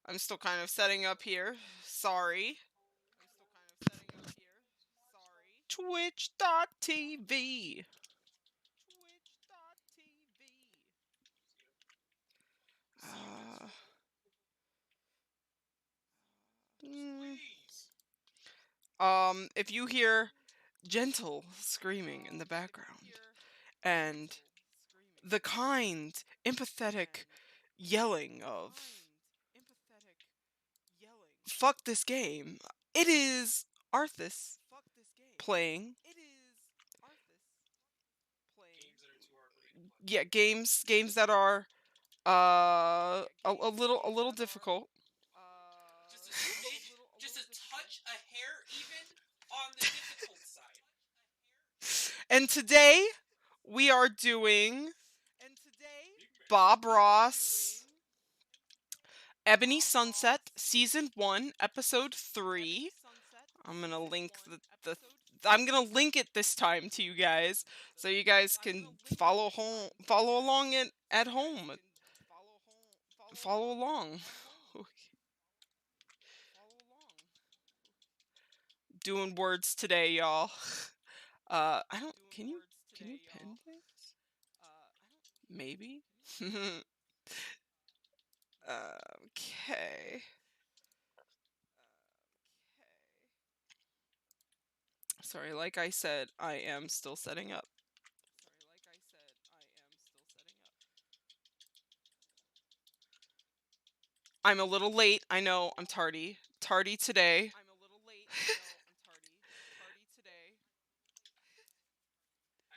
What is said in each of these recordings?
I'm still kind of setting up here. Sorry. Twitch.tv. Uh, mm, if you hear gentle screaming in the background and the kind, empathetic yelling of fuck this game, it is Arthas playing. Yeah, games that are a little difficult. Just a touch, a hair even on the difficult side. And today we are doing Bob Ross Ebony Sunset Season 1 Episode 3. I'm going to link I'm going to link it this time to you guys so you guys can follow along at home. Follow along. Doing words today, y'all. I don't. Can you pin things? Maybe. Okay. Sorry, like I said, I am still setting up. I'm a little late. I know I'm tardy. Tardy today. I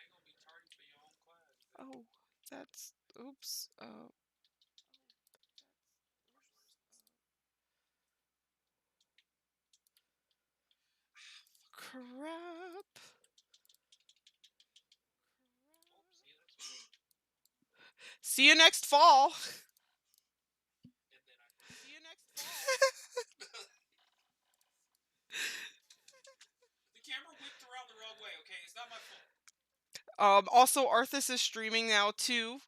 ain't gonna be tardy for your own class. Oh, that's oops. Crap. See you next fall. And then I the camera whipped around the wrong way. Okay, it's not my fault. Also, Arthas is streaming now too.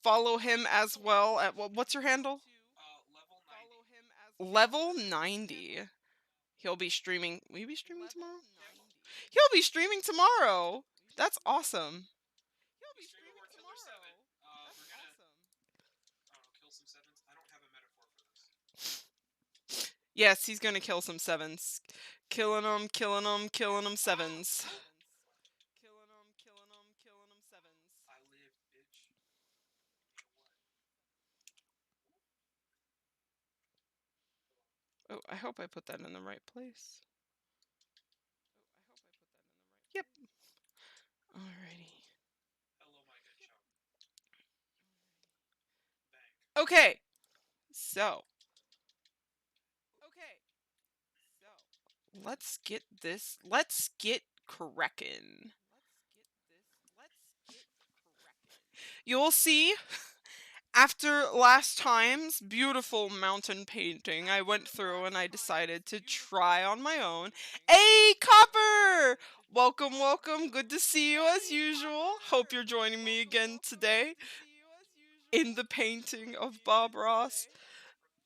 Follow him as well at what's your handle? Level 90. Level 90. He'll be streaming. Will you be streaming tomorrow? Yeah. He'll be streaming tomorrow. That's awesome. We streaming more Killer 7. We're gonna, I don't know, kill some sevens. I don't have a metaphor for this. Yes, he's gonna kill some sevens. Killing them, killing them, killing them sevens. I live, bitch. You know what? Oh, I hope I put that in the right place. Yep. Alrighty. Hello, my good chum. Bang. Okay. So. Let's get this. Let's get correckin'. You'll see. After last time's beautiful mountain painting, I went through and I decided to try on my own. Hey, Copper! Welcome, welcome. Good to see you as usual. Hope you're joining me again today in the painting of Bob Ross.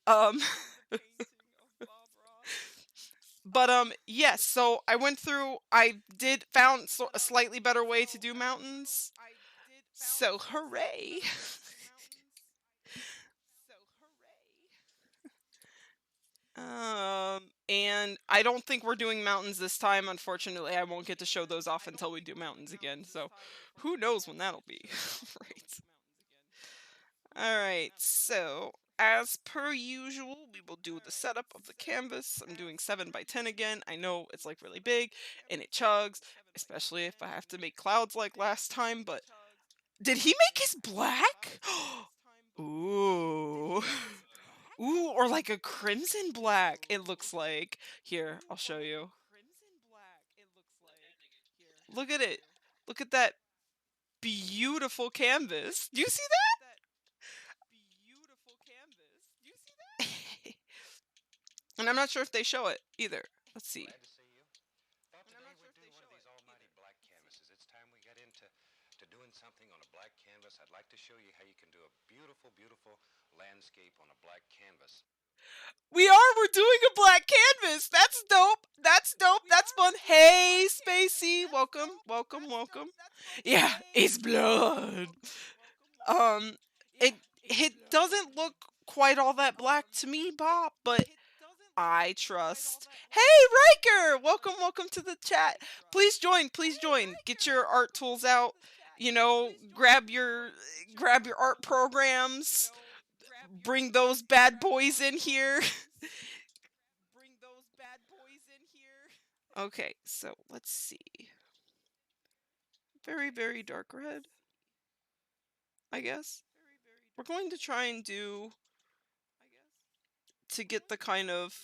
Um, but yes. So I went through. I did found a slightly better way to do mountains. So hooray! And I don't think we're doing mountains this time. Unfortunately, I won't get to show those off until we do mountains again. So, who knows when that'll be? Right. All right. So, as per usual, we will do the setup of the canvas. I'm doing 7x10 again. I know it's like really big and it chugs, especially if I have to make clouds like last time. But did he make his black? Ooh. Ooh, or like a crimson black, it looks like. Here, I'll show you. Look at it. Look at that beautiful canvas. Do you see that? And I'm not sure if they show it either. Let's see. Glad to see you. Thought today we'd do one of these almighty black canvases. It's time we got into doing something on a black canvas. I'd like to show you how you can do a beautiful, beautiful landscape on a black canvas. We're doing a black canvas. That's dope. That's dope. That's fun. Hey, Spacey. Welcome, welcome, welcome. Yeah, it's blood. Um, it doesn't look quite all that black to me, Bob, but I trust. Hey, Riker! Welcome, welcome to the chat. Please join, please join. Get your art tools out. You know, grab your art programs. Bring those bad boys in here. Okay, so let's see. Very, very dark red, I guess. We're going to try and do to get the kind of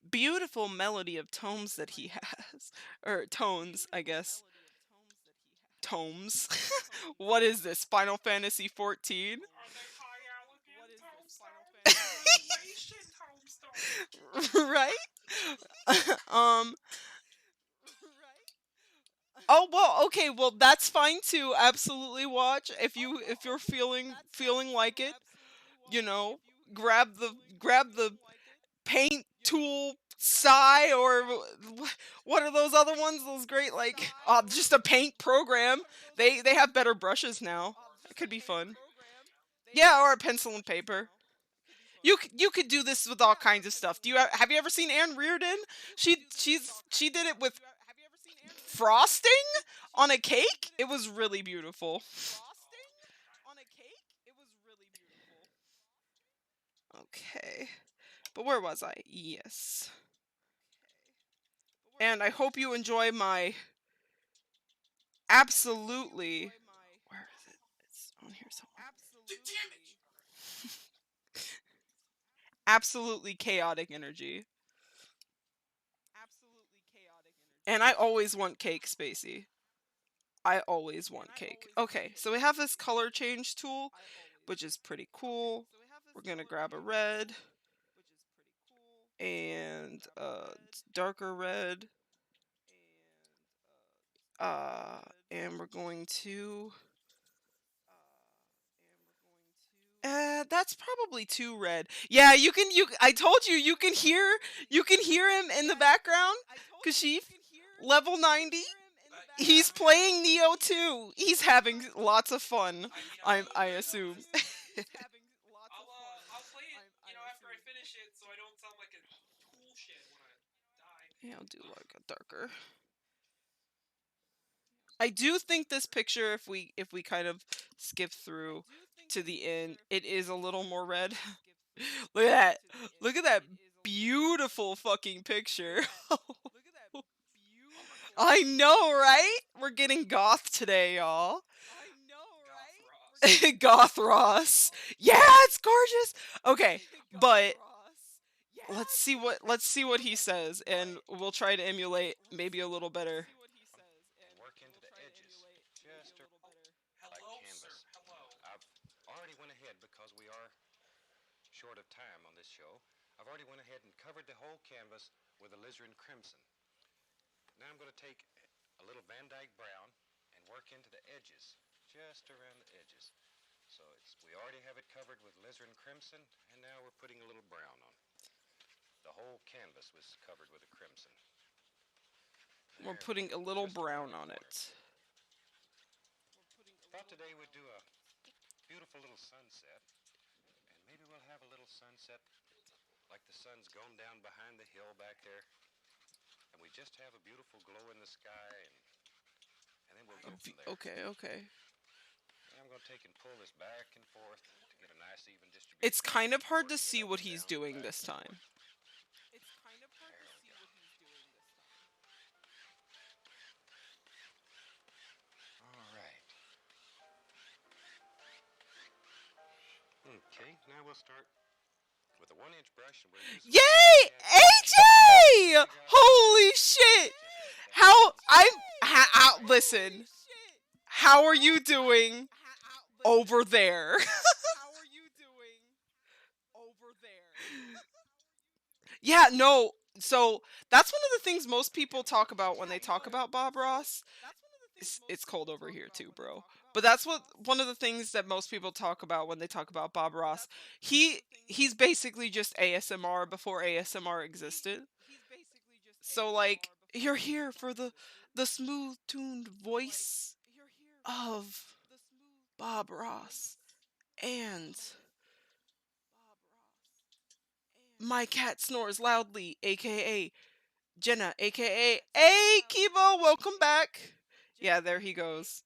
beautiful melody of tones that he has. Or tones, I guess. Tomes. What is this? Final Fantasy 14? Are they high elegant tombstones? Reservation tombstones. Right? um Oh well, okay, well that's fine too. Absolutely watch if you're feeling like it, you know, grab the paint tool Psy or what are those other ones? Those great like just a paint program. They have better brushes now. It could be fun. Yeah, or a pencil and paper. You could do this with all kinds of stuff. Have you ever seen Anne Reardon? She did it with frosting on a cake. It was really beautiful. Okay. But where was I? Yes. And I hope you enjoy my absolutely. Where is it? It's on here somewhere. Damn it! Absolutely chaotic energy. And I always want cake, Spacey. I always want cake. Okay, so we have this color change tool, which is pretty cool. We're gonna grab a red and darker red. And we're going to. That's probably too red. Yeah, you can. I told you, you can hear. You can hear him in the background. Kashif, level 90. He's playing Neo too. He's having lots of fun. I assume. I'll play it, after I finish it, so I don't sound like a tool shed when I die. Yeah, I'll do like a darker. I do think this picture, if we kind of skip through to the end, it is a little more red. Look at that! Look at that beautiful fucking picture. I know, right? We're getting goth today, y'all. Goth Ross. Goth Ross. Yeah, it's gorgeous. Okay, but let's see what he says, and we'll try to emulate maybe a little better. And work into the edges, just like Hello, sir. canvas. Hello. I've already went ahead because we are short of time on this show. I've already went ahead and covered the whole canvas with alizarin crimson. Now I'm going to take a little Van Dyke brown and work into the edges, just around the edges. So we already have it covered with alizarin crimson, and now we're putting a little brown on. The whole canvas was covered with a crimson. We're putting a little brown on it. Thought today we'd do a beautiful little sunset, and maybe we'll have a little sunset like the sun's going down behind the hill back there, and we just have a beautiful glow in the sky, and then we'll go from there. Okay, okay. I'm going to take and pull this back and forth to get a nice even distribution. It's kind of hard to see what he's doing this time. All right. Okay, now we'll start with a 1-inch brush, and we're using. Yay! AJ! Holy shit! Listen. How are you doing over there? Yeah, no. So that's one of the things most people talk about when they talk about Bob Ross. It's cold over here too, bro. But that's what one of the things that most people talk about when they talk about Bob Ross. He's basically just ASMR before ASMR existed. So like you're here for the smooth tuned voice of Bob Ross and My Cat Snores Loudly, aka Jenna, aka Hey Kibo, welcome back. Yeah, there he goes.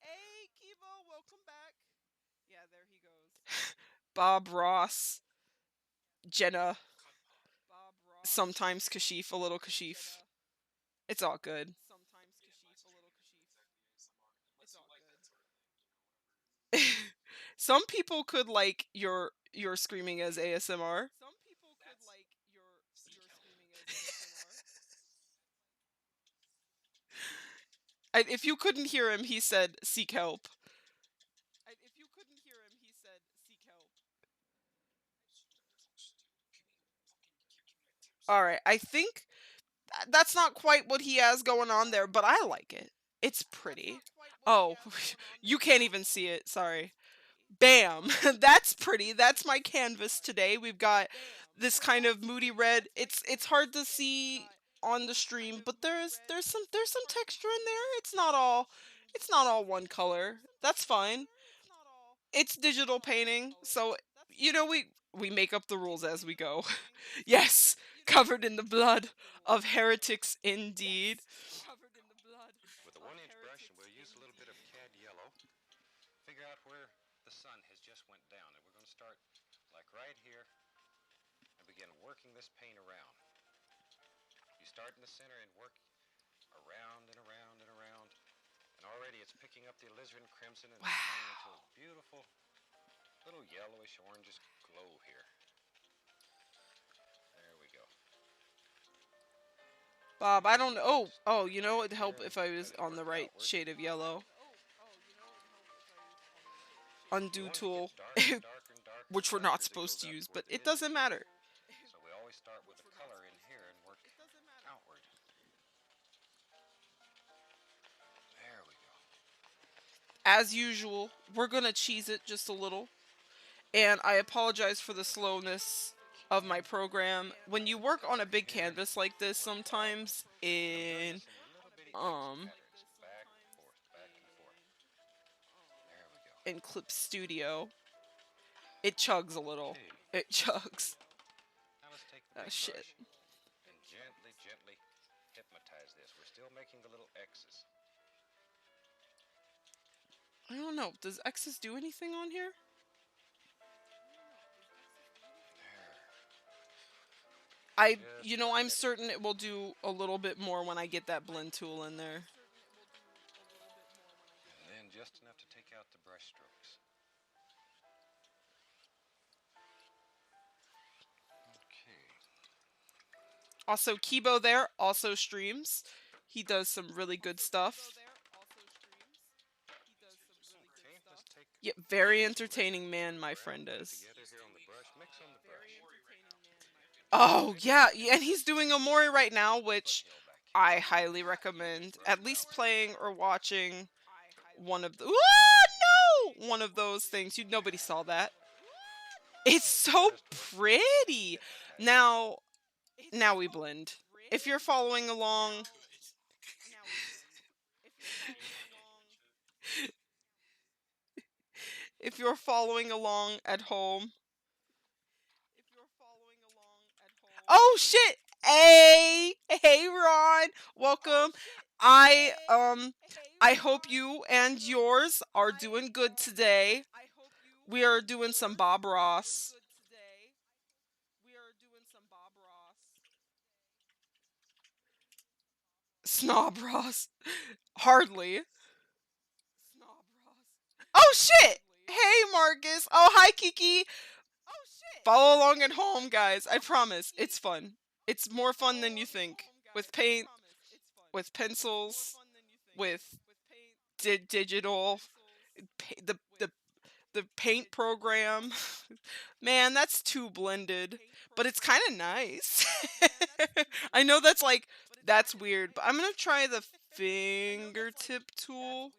Bob Ross, Jenna, sometimes Kashif, a little Kashif. It's all good. Some people could like your screaming as ASMR. If you couldn't hear him, he said seek help. All right, I think that's not quite what he has going on there, but I like it. It's pretty. Oh, you can't even see it. Sorry. Bam! That's pretty. That's my canvas today. We've got this kind of moody red. It's hard to see on the stream, but there's some texture in there. It's not all one color. That's fine. It's digital painting, so we make up the rules as we go. Yes, covered in the blood of heretics indeed. With a 1-inch brush, and we'll use a little bit of cad yellow. Figure out where the sun has just went down, and we're going to start like right here and begin working this paint around. You start in the center and work around and around and around, and already it's picking up the alizarin crimson and it's turning into a beautiful little yellowish orangish glow here. There we go. Bob, I don't know. Oh, it'd help if I was on the right shade of yellow. We Undo want to get tool, darker and darker and darker which the we're not darker as it supposed goes to up use, but toward the it edges. doesn't matter. So we always start with the color in here and work outward. There we go. As usual, we're gonna cheese it just a little. And I apologize for the slowness of my program. When you work on a big canvas like this, sometimes in Some little bitty X um patterns, back and forth, back and forth. There we go. in Clip Studio, it chugs a little. Okay. It chugs. Now let's take the Oh big shit. brush and gently, gently hypnotize this. We're still making the little X's. I don't know. Does X's do anything on here? There. I, Just I'm perfect. certain it will do a little bit more when I get that blend tool in there. And then just enough to take out the brush strokes. Okay. Also, Kibo there also streams. He does some really good stuff. Okay, let's take Yeah, very entertaining man my friend put it is. together here on the brush. Mix on the brush. Oh, yeah, and he's doing Omori right now, which Foothill back here. I highly recommend at least playing or watching one of the no! One of those things. Nobody saw that. It's so pretty. Now we blend. If you're following along, if you're following along at home. Oh shit! Hey Ron, welcome. I hope you and yours are doing good today. We are doing some Bob Ross. Snob Ross. Hardly. Oh shit! Hey Marcus. Oh hi Kiki. Follow along at home, guys. I promise. It's fun. It's more fun than you think. With paint, with pencils, with digital, the paint program. Man, that's too blended, but it's kind of nice. I know that's weird, but I'm gonna try the fingertip tool.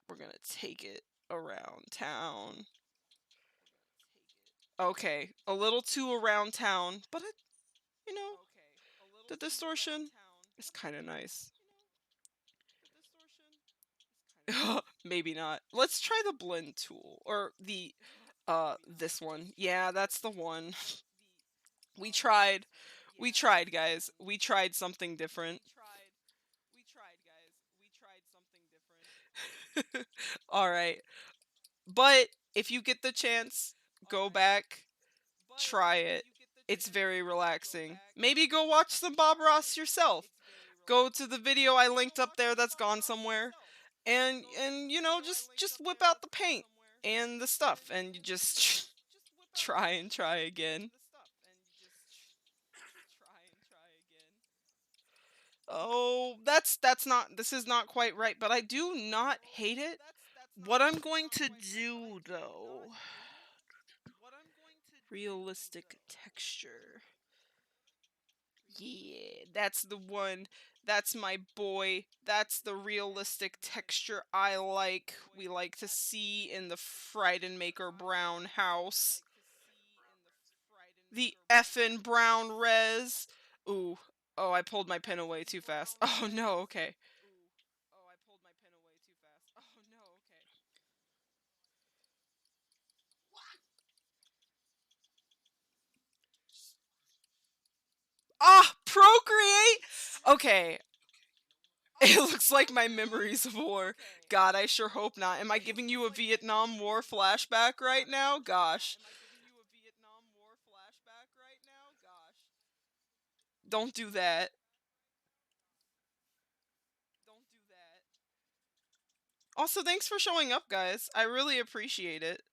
we're gonna take it around town. Okay, a little too around town, but you know, the distortion is kind of nice. Maybe not. Let's try the blend tool or the this one. Yeah, that's the one. We tried. We tried, guys. We tried something different. All right. But if you get the chance, go back, try it. It's very relaxing. Maybe go watch some Bob Ross yourself. Go to the video I linked up there that's gone somewhere. And you know, just whip out the paint and the stuff and you just try and try again. Oh, that's not this is not quite right, but I do not hate it. What I'm going to do though, realistic texture. Yeah, that's the one. That's my boy. That's the realistic texture I like. We like to see in the Freidenmaker Brown house. The effin' brown res. Ooh. Oh, I pulled my pen away too fast. Oh no, okay. Ah, Procreate! Okay, it looks like my memories of war. God, I sure hope not. Am I giving you a Vietnam War flashback right now? Gosh. Don't do that. Also, thanks for showing up, guys. I really appreciate it.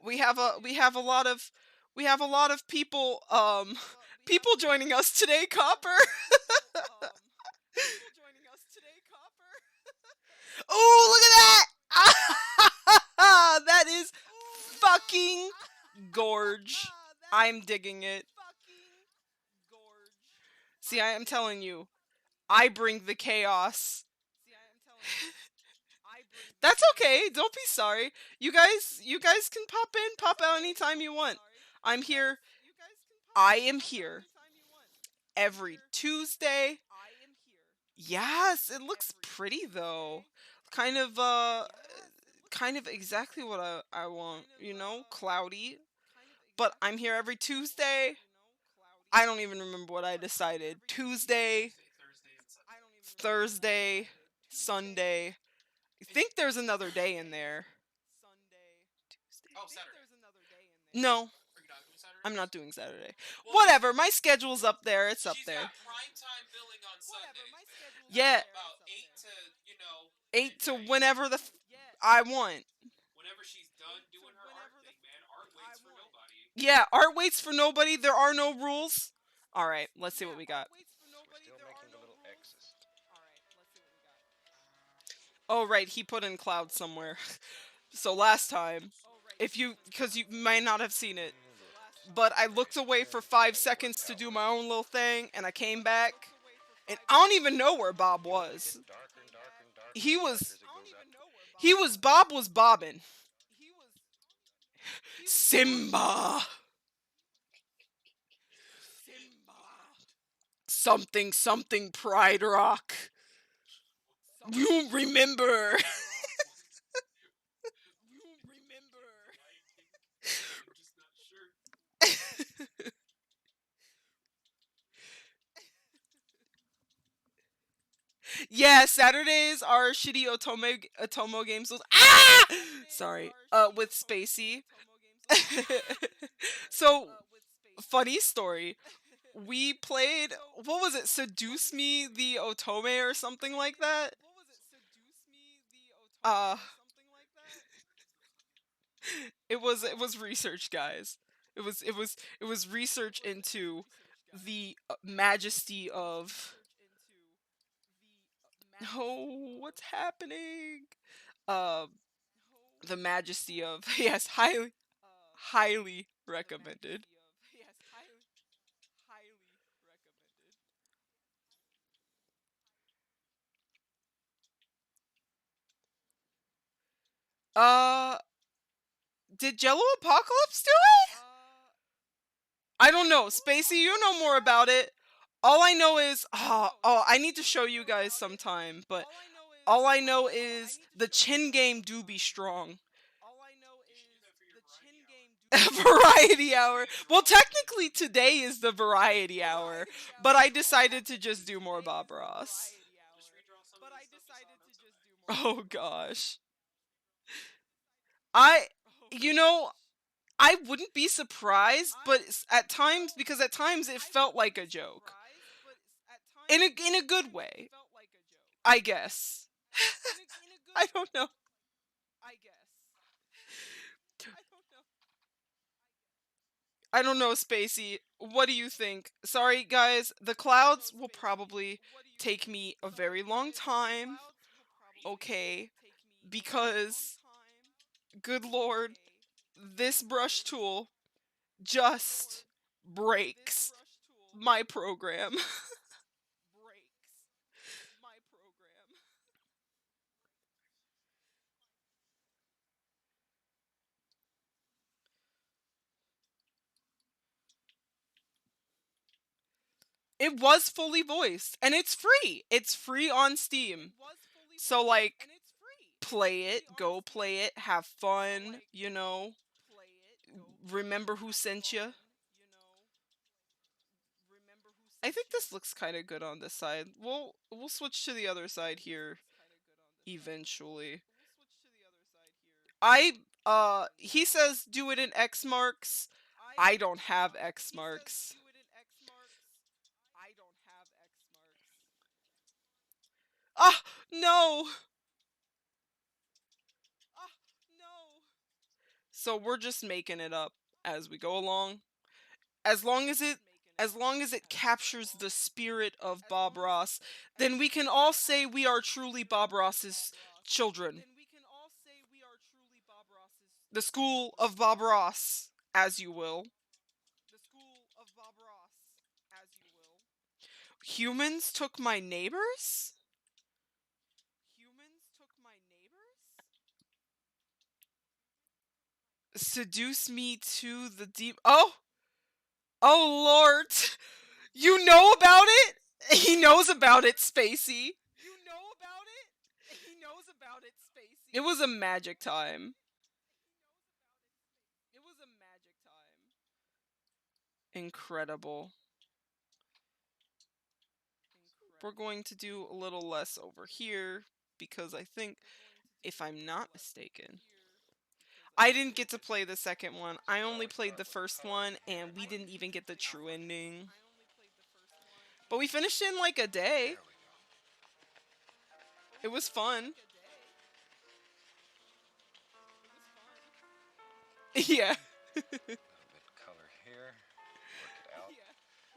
We have a lot of people people joining us today, Copper. Oh, look at that! That is fucking gorge. I'm digging it. See, I am telling you, I bring the chaos. That's okay. Don't be sorry. You guys can pop in, pop out anytime you want. I'm here. I am here every Tuesday. Yes, it looks pretty though. Kind of kind of exactly what I want, you know, cloudy. But I'm here every Tuesday. I don't even remember what I decided. Tuesday, Thursday, Sunday. I think there's another day in there. Oh, Saturday. No, Are you not doing I'm Saturdays? not doing Saturday. Well, Whatever, my schedule's up there. It's up she's there. got prime time billing on Sundays, man. Yeah, About 8 to, 8 to midnight. whenever I want. Whenever she's done doing her art thing, man. Art waits for nobody. Yeah, art waits for nobody. There are no rules. All right, let's see what we got. We're still making the little X's. Oh, right, he put in cloud somewhere. So last time, if you, because you might not have seen it, but I looked away for 5 seconds to do my own little thing, and I came back, and I don't even know where Bob You want it to was. get darker and darker and darker He the darker was, as it goes up. Bob was bobbing. Simba. Something, something, Pride Rock. You remember. I'm just not sure. Yeah, Saturdays are shitty Otomo games. Ah! Sorry. With Spacey. So, funny story. We played, what was it? Seduce Me the Otome or something like that? Uh, it was research, guys. It was research into the majesty of, oh, what's happening? Uh, the majesty of yes, highly recommended. Uh, did Jello Apocalypse do it? I don't know. Spacey, you know more about it. All I know is, I need to show you guys sometime, but all I know is the chin game do be strong. You should do that for your variety hour. Variety hour. Well, technically today is the variety hour, but I decided to just do more Bob Ross. Just redraw some of the stuff you saw. That's all. Oh gosh. I, you know, I wouldn't be surprised, but at times, because at times it felt like a joke. In a good way, I guess. I don't know. I don't know, Spacey. What do you think? Sorry, guys. The clouds will probably take me a very long time. Okay. Because, good lord, this brush tool just breaks my program. It was fully voiced, and it's free. It's free on Steam. So, like, play it, go play it, have fun, remember who sent you. I think this looks kind of good on this side. We'll switch to the other side here eventually. I he says do it in X marks. I don't have X marks. Ah, no. So we're just making it up as we go along. As long as it captures the spirit of Bob Ross, then we can all say we are truly Bob Ross's children. The school of Bob Ross, as you will. Humans took my neighbors? Seduce me to the deep. Oh! Oh, Lord! You know about it? He knows about it, Spacey. It was a magic time. Incredible. We're going to do a little less over here because I think, if I'm not mistaken, I didn't get to play the second one. I only played the first one, and we didn't even get the true ending. But we finished in like a day. There we go. It was fun. Yeah. A little bit color here. Work it out.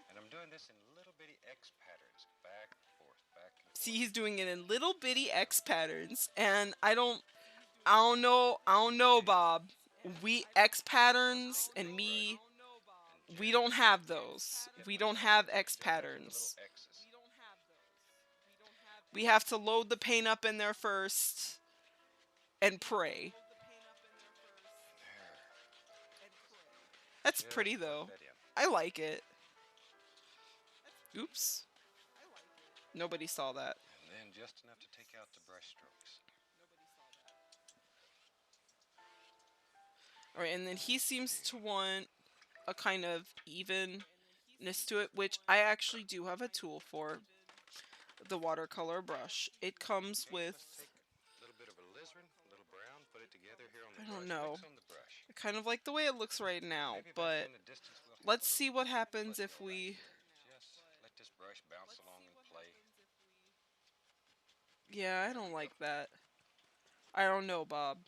And I'm doing this in little bitty X patterns. Back and forth, back and See, forth. he's doing it in little bitty X patterns, and I don't know, Bob. We X patterns and me, we don't have those. We don't have X Just like the little patterns. X's. We have to load the paint up in there first and pray. That's There. pretty Just though. work that in. I like it. Oops. Nobody saw that. And then just enough to take out the brush strokes. Alright, and then he seems to want a kind of evenness to it, which I actually do have a tool for. The watercolor brush. It comes Okay, with, let's take a little bit of alizarin, a little brown, put it together here on the I brush. don't know, Mix on the brush. I kind of like the way it looks right now, Maybe about but in the distance we'll have let's a see little what happens foot if go back we, here. Just let this brush bounce along and play. yeah, I don't like that. I don't know, Bob.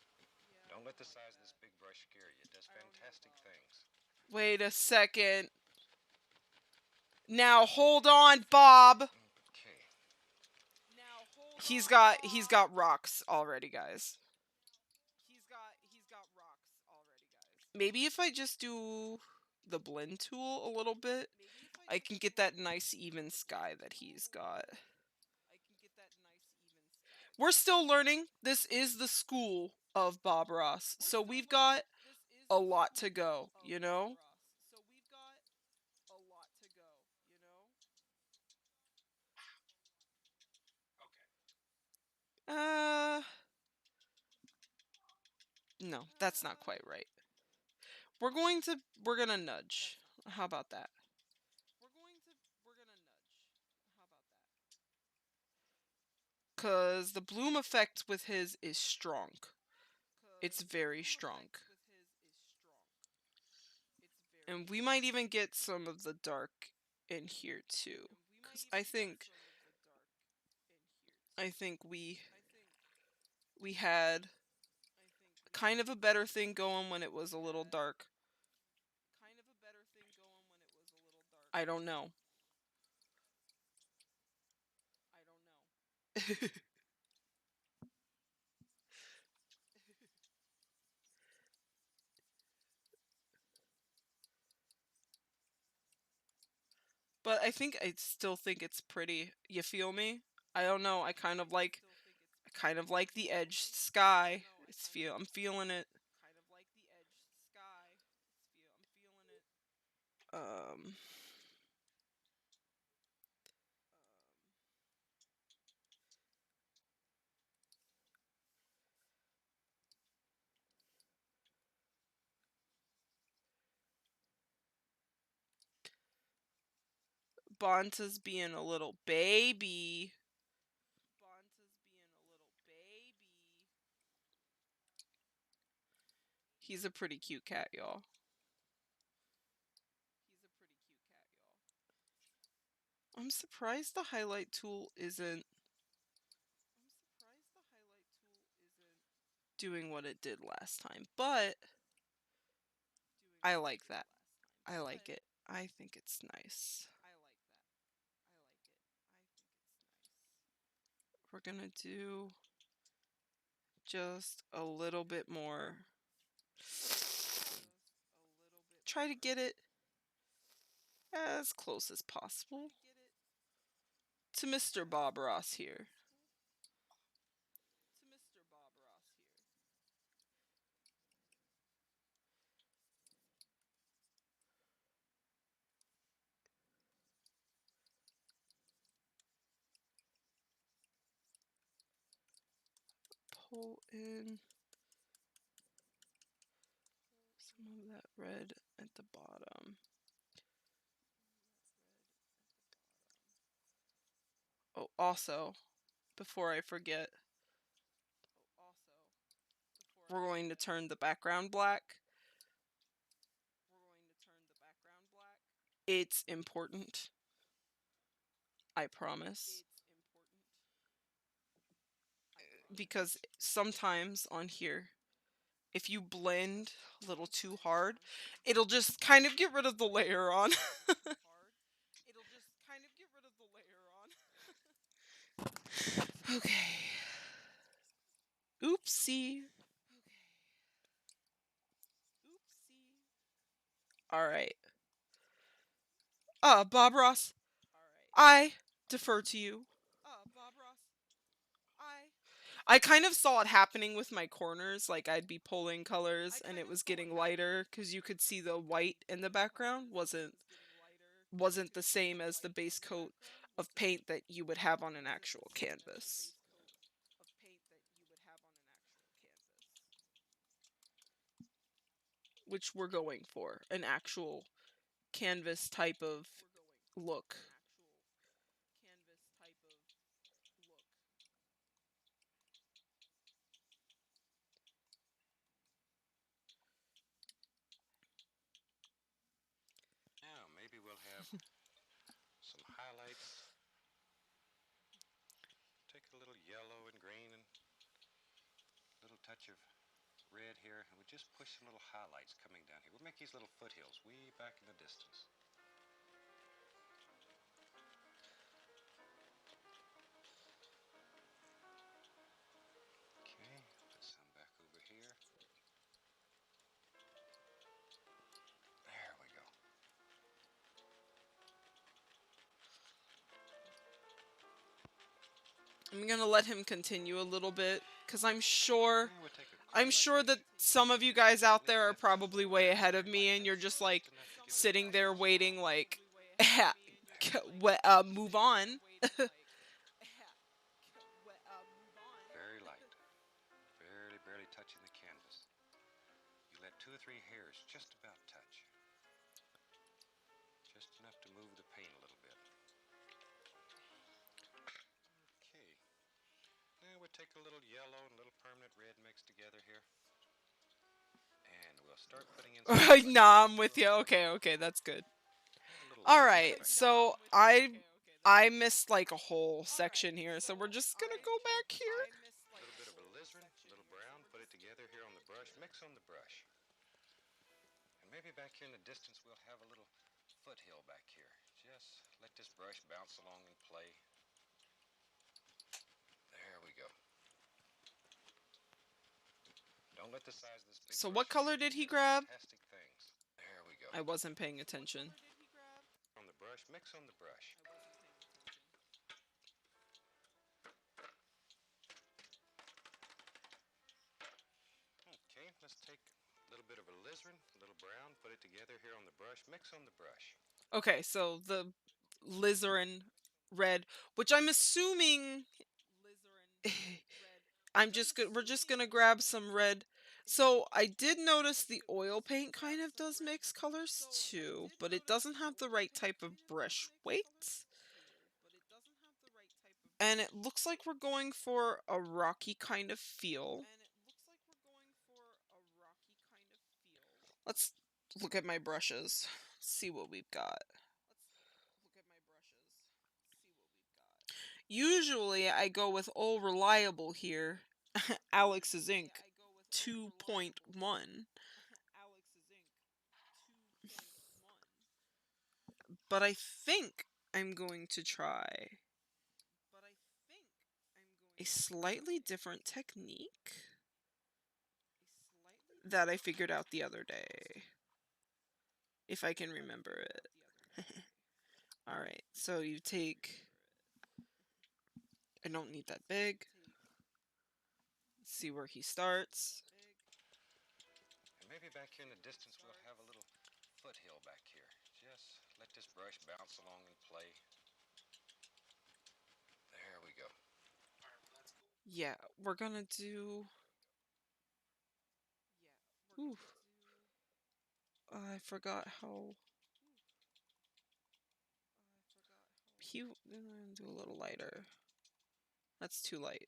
Don't let the size of this big brush scare you. It does fantastic things. Wait a second. Now hold on, Bob. Okay. He's got rocks already, guys. Maybe if I just do the blend tool a little bit, I can get that nice even sky that he's got. We're still learning. This is the school of Bob Ross. So we've got a lot to go, you know? Okay. Uh, no, that's not quite right. We're gonna nudge. How about that? Cause the bloom effect with his is strong. It's very strong. And we might even get some of the dark in here too. Cause I think we had kind of a better thing going when it was a little dark. I don't know. But I still think it's pretty. You feel me? I don't know. I kind of like the edged sky. I'm feeling it. Um Bonta's being a little baby. He's a pretty cute cat, y'all. I'm surprised the highlight tool isn't doing what it did last time, but I like that. I like it. I think it's nice. We're gonna do just a little bit more. Try to get it as close as possible to Mr. Bob Ross here. Pull in some of that red at the bottom. Oh, also, before I forget, we're going to turn the background black. It's important. I promise. Because sometimes on here, if you blend a little too hard, it'll just kind of get rid of the layer on. Okay. Oopsie. All right. Bob Ross, I defer to you. I kind of saw it happening with my corners, like I'd be pulling colors and it was getting lighter because you could see the white in the background wasn't the same as the base coat of paint that you would have on an actual canvas, which we're going for, an actual canvas type of look. Now, maybe we'll have some highlights. Take a little yellow and green and a little touch of red here, and we just push some little highlights coming down here. We'll make these little foothills way back in the distance. Okay, put some back over here. There we go. I'm gonna let him continue a little bit because I'm sure And we'll take a I'm sure that some of you guys out there are probably way ahead of me, and you're just like sitting there waiting, like, move on. Very light, barely touching the canvas. You let 2 or 3 hairs just about touch. Just enough to move the paint a little bit. Okay. Now we'll take a little yellow and a little permanent red mixed together here. And we'll start putting in some Nah, I'm with you. Okay, okay, that's good. a little All light right, effect. so I missed like a whole section here, so we're just gonna go back here. A little bit of alizarin, a little brown, put it together here on the brush. Mix on the brush. And maybe back here in the distance we'll have a little foothill back here. Just let this brush bounce along and play. There we go. Don't let the size of this big So brush what color fool you. did he Do grab? fantastic things. There we go. I wasn't paying attention. On the brush, mix on the brush. Okay, let's take a little bit of alizarin, a little brown, put it together here on the brush. Mix on the brush. Okay, so the alizarin red, which I'm assuming we're just gonna grab some red. So I did notice the oil paint kind of does mix colors too, but it doesn't have the right type of brush weight. And it looks like we're going for a rocky kind of feel. Let's look at my brushes, see what we've got. Usually I go with All Reliable here, Alex's Ink 2.1. But I think I'm going to try a slightly different technique that I figured out the other day, if I can remember it. Alright, so you take. I don't need that big. Let's see where he starts. And maybe back here in the distance we'll have a little foothill back here. Just let this brush bounce along and play. There we go. Yeah, we're gonna do. Ooh, I forgot how. Do a little lighter. That's too light.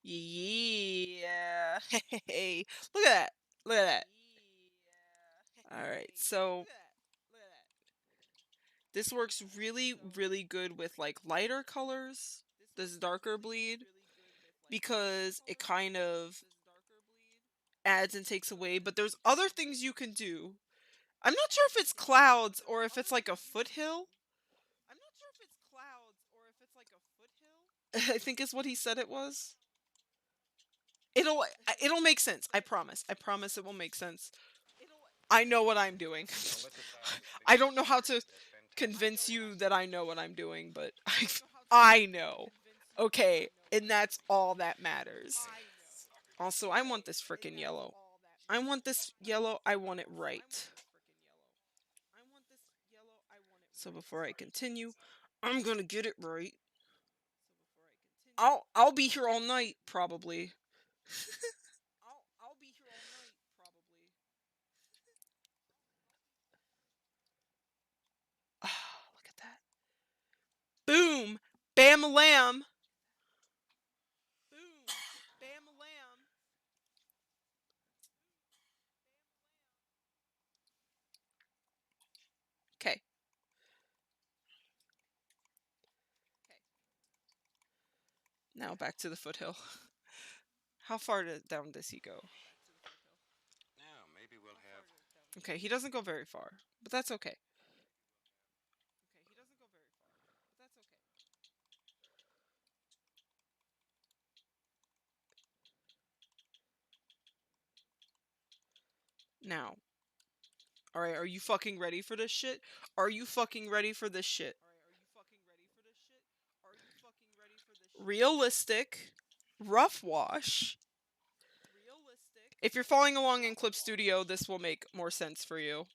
Yeah. Hey, look at that. Look at that. All right. So this works really, really good with like lighter colors, this darker bleed, because it kind of adds and takes away. But there's other things you can do. I'm not sure if it's clouds or if it's like a foothill. I think is what he said it was. It'll it'll make sense. I promise. I promise it will make sense. I know what I'm doing. Don't let the size of this big I brush don't know how fool you. to Just fantastic. convince you that I know what I'm doing, but I know. Okay, and that's all that matters. Also, I want this freaking yellow. I want this yellow. I want it right. So before I continue, I'm gonna get it right. I'll be here all night probably. Ah, look at that. Boom, bam, lamb. Okay. Now back to the foothill. How far down does he go? Now maybe we'll have Okay, he doesn't go very far, but that's okay. Now, alright, are you fucking ready for this shit? Are you fucking ready for this shit? realistic, rough wash. If you're following along in Clip Studio, this will make more sense for you.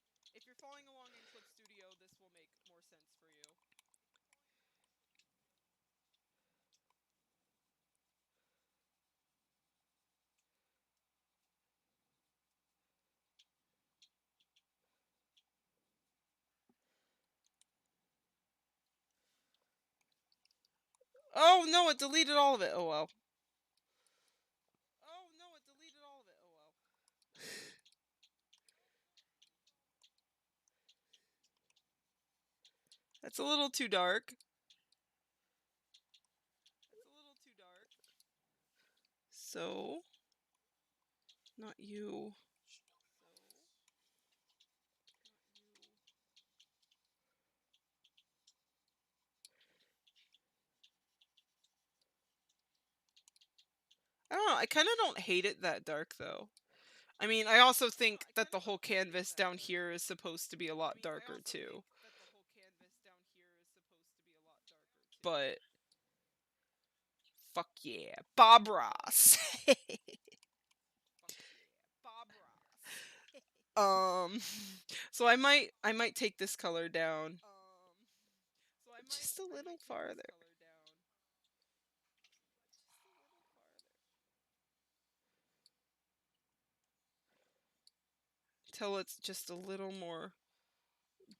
Oh no, it deleted all of it. Oh well. That's a little too dark. So, not you. I don't know. I kind of don't hate it that dark though. I mean, I also think that the whole canvas down here is supposed to be a lot darker too. But fuck yeah, Bob Ross. um, so I might take this color down just a little farther till it's just a little more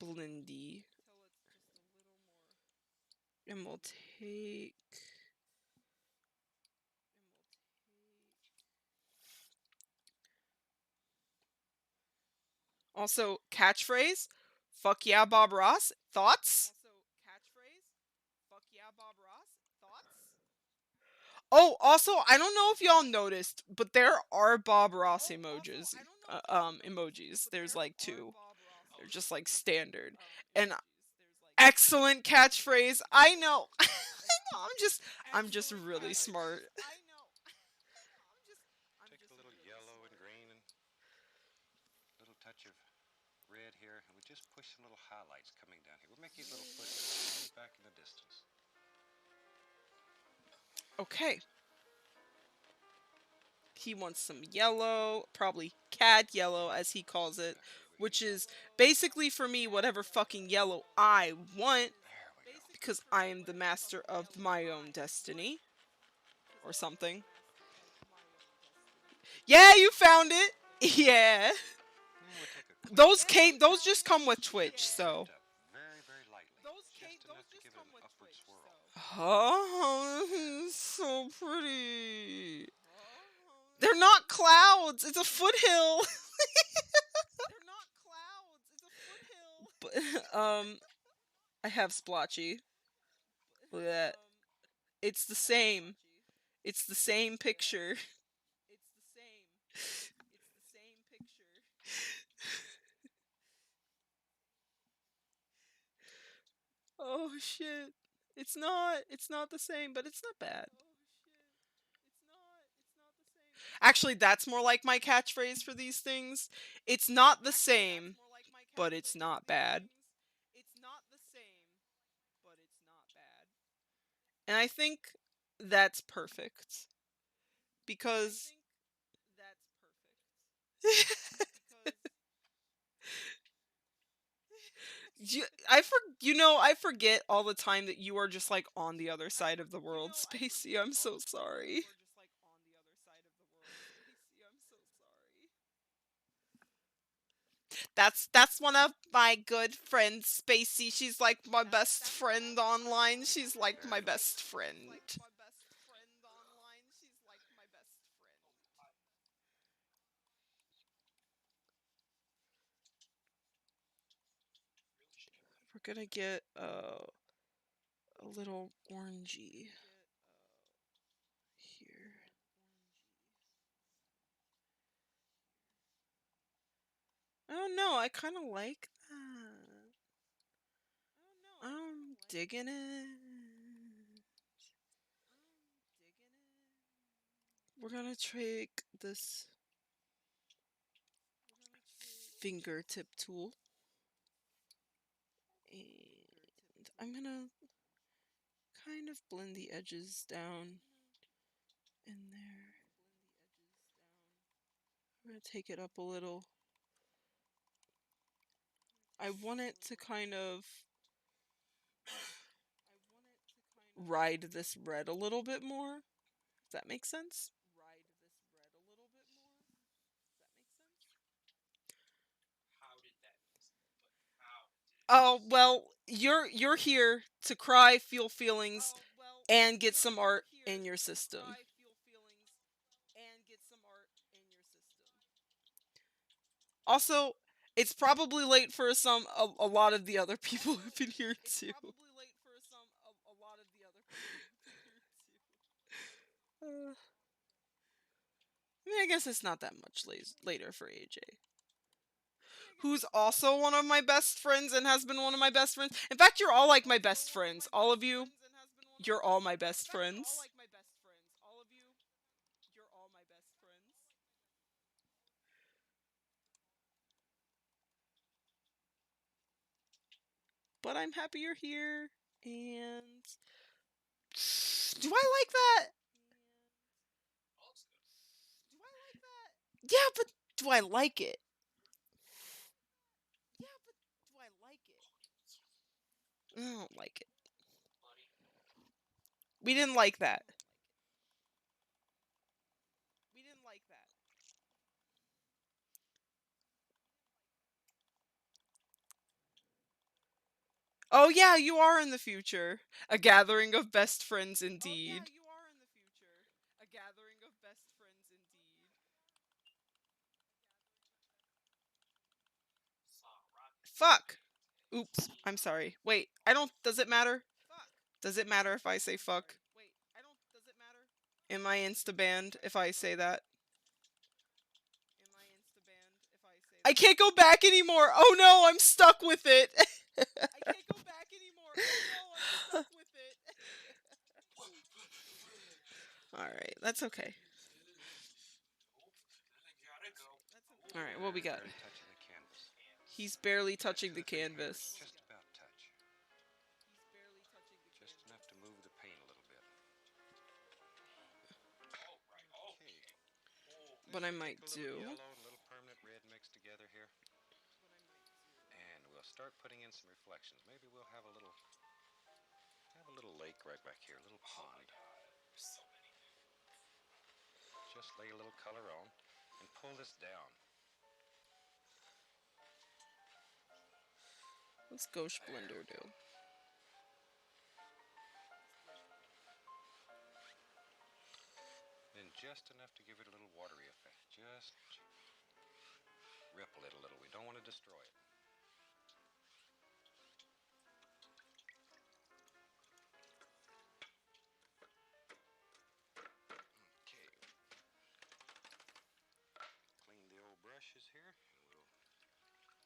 blendy, and we'll take. Also, catchphrase. Fuck yeah, Bob Ross. Thoughts? Oh, also, I don't know if y'all noticed, but there are Bob Ross emojis. There's like two. They're just like standard. And excellent catchphrase. I know. I know. I'm just really Highlights. smart. Take a little yellow and green and a little touch of red here, and we just push some little highlights coming down here. We'll make these little footprints way back in the distance. Okay. He wants some yellow, probably cad yellow as he calls it, which is basically for me whatever fucking yellow I want There we go. because I am the master of my own destiny or something. Yeah, you found it. Yeah. And we'll take a quick Those just come with Twitch, so. up very, very lightly. Just enough to give it an upward swirl. Oh, this is so pretty. They're not clouds. It's a foothill. But, I have splotchy. Look at that. It's the same. It's the same picture. Oh shit. It's not the same, but it's not bad. Actually, that's more like my catchphrase for these things. It's not the same, but it's not bad. And I think that's perfect because I forget all the time that you are just like on the other side of the world, Spacey. I'm so sorry. That's one of my good friends, Spacey. She's like my best friend online. She's like my best friend. We're gonna get a little orangey here. Oh no, I kind of like that. I'm digging it. We're gonna take this fingertip tool and I'm gonna kind of blend the edges down in there. I'm gonna take it up a little. I want it to kind of ride this red a little bit more. Does that make sense? How did that make sense? But how did it Oh, well, you're here to cry, feel feelings, and get some art in your system. Also, it's probably late for a lot of the other people who've been here too. Uh, I mean, I guess it's not that much later for AJ, who's also one of my best friends and has been one of my best friends. In fact, you're all like my best friends. All of you, you're all my best friends. But I'm happy you're here. And do I like that? all looks good? Yeah, but do I like it? I don't like it. Buddy. We didn't like that. Oh yeah, you are in the future. A gathering of best friends indeed. Saw rocket Fuck. Oops. I'm sorry. Wait, I don't. Does it matter? Does it matter if I say fuck? Am I insta banned if I say that? I can't go back anymore. Oh no, I'm stuck with it. All right, that's okay. I gotta go. All right, what we got? Barely touching the canvas. He's barely touching the canvas. Just about touch. Just enough to move the paint a little bit. Oh, right. Oh. Okay. Oh. But I Take might a little do. yellow and a little permanent red mixed together here. And we'll start putting in some reflections. Maybe we'll have a little lake right back here, a little Oh my pond. god. There's so many. Just lay a little color on and pull this down. What's Ghost There Blender we do? go. Then just enough to give it a little watery effect. Just ripple it a little. We don't want to destroy it. Okay. Clean the old brushes here and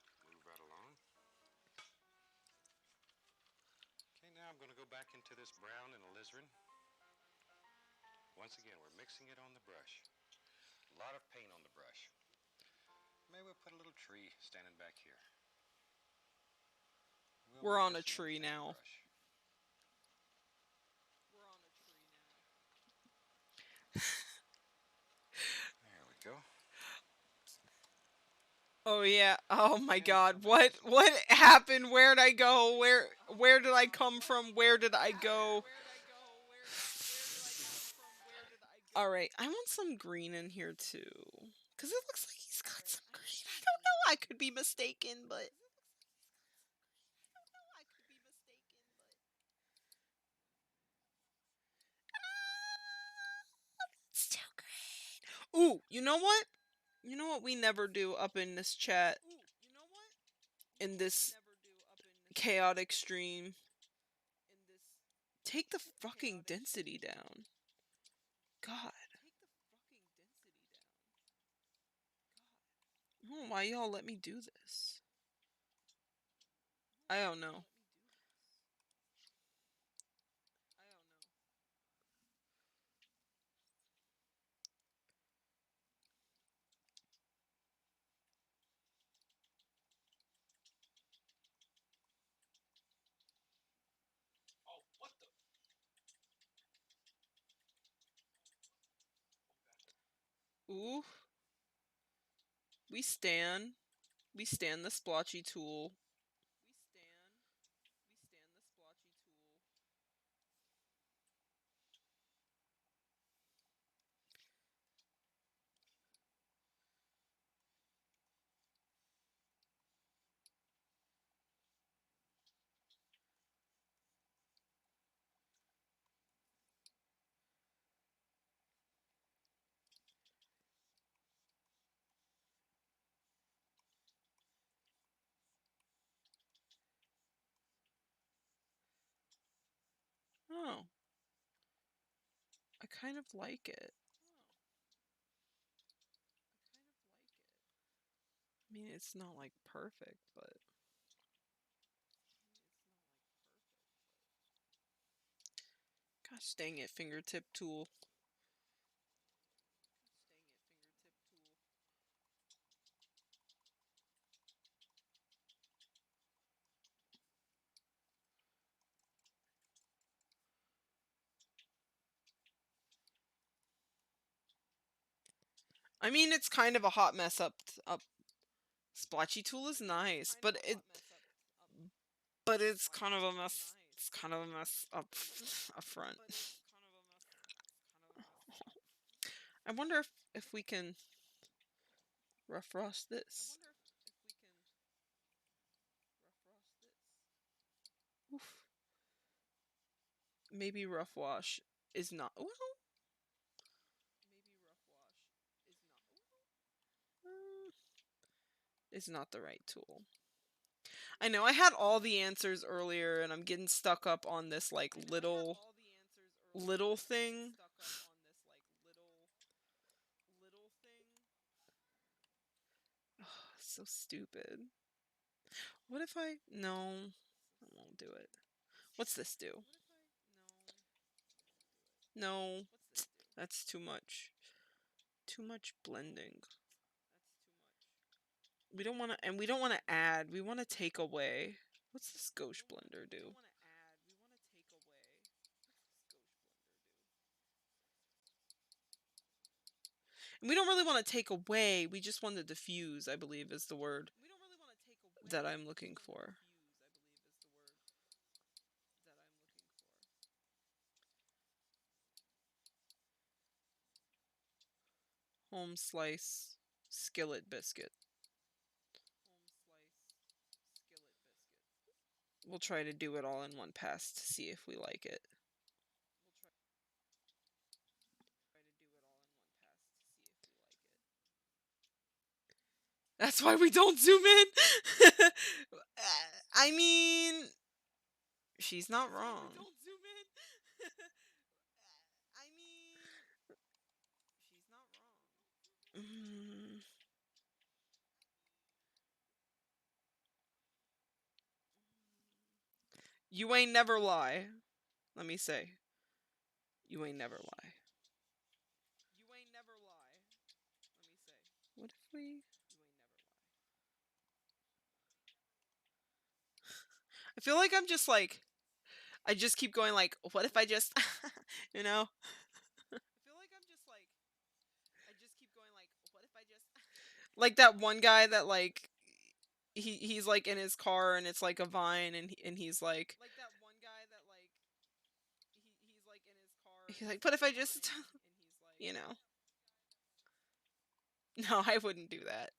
we'll move right along. Okay, now I'm going to go back into this brown and alizarin. Once again, we're mixing it on the brush. A lot of paint on the brush. Maybe we'll put a little tree standing back here. We're on a tree now. There we go. Oh yeah. Oh my And god. we'll make What happened? Where did I go? Where did I come from? Where did I go? All right. I want some green in here too. Cuz it looks like he's got some green. I don't know. I could be mistaken, but it's too green. Ooh, you know what? You know what we never do up in this chat, in this chaotic stream? Take the fucking density down. God. I don't know why y'all let me do this. I don't know. Oh, what the? Ooh, we stan. We stan the splotchy tool. Oh, I kind of like it. I mean, it's not like perfect, but gosh dang it, fingertip tool. I mean, it's kind of a hot mess up. Splotchy tool is nice, but it's kind of a mess. It's kind of a mess up front. I wonder if we can rough rust this. Oof. Maybe rough wash is not well. uh, Is not the right tool. I know I had all the answers earlier, and I'm getting stuck up on this like little thing. So stupid. What if I no? I won't do it. What's this do? No, that's too much. Too much blending. We don't want to, and we don't want to add. We want to take away. What's this gauche blender do? And we don't really want to take away. We just want to diffuse, I believe, is the word that I'm looking for. Home slice skillet biscuit. We'll try to do it all in one pass to see if we like it. That's why we don't zoom in. I mean, she's not wrong. Mm, you ain't never lie. Let me say, you ain't never lie. What if we? I feel like I'm just like I just keep going like, what if I just, you know, like that one guy that like he's like in his car and it's like a vine and he's like, but if I just, you know, no, I wouldn't do that.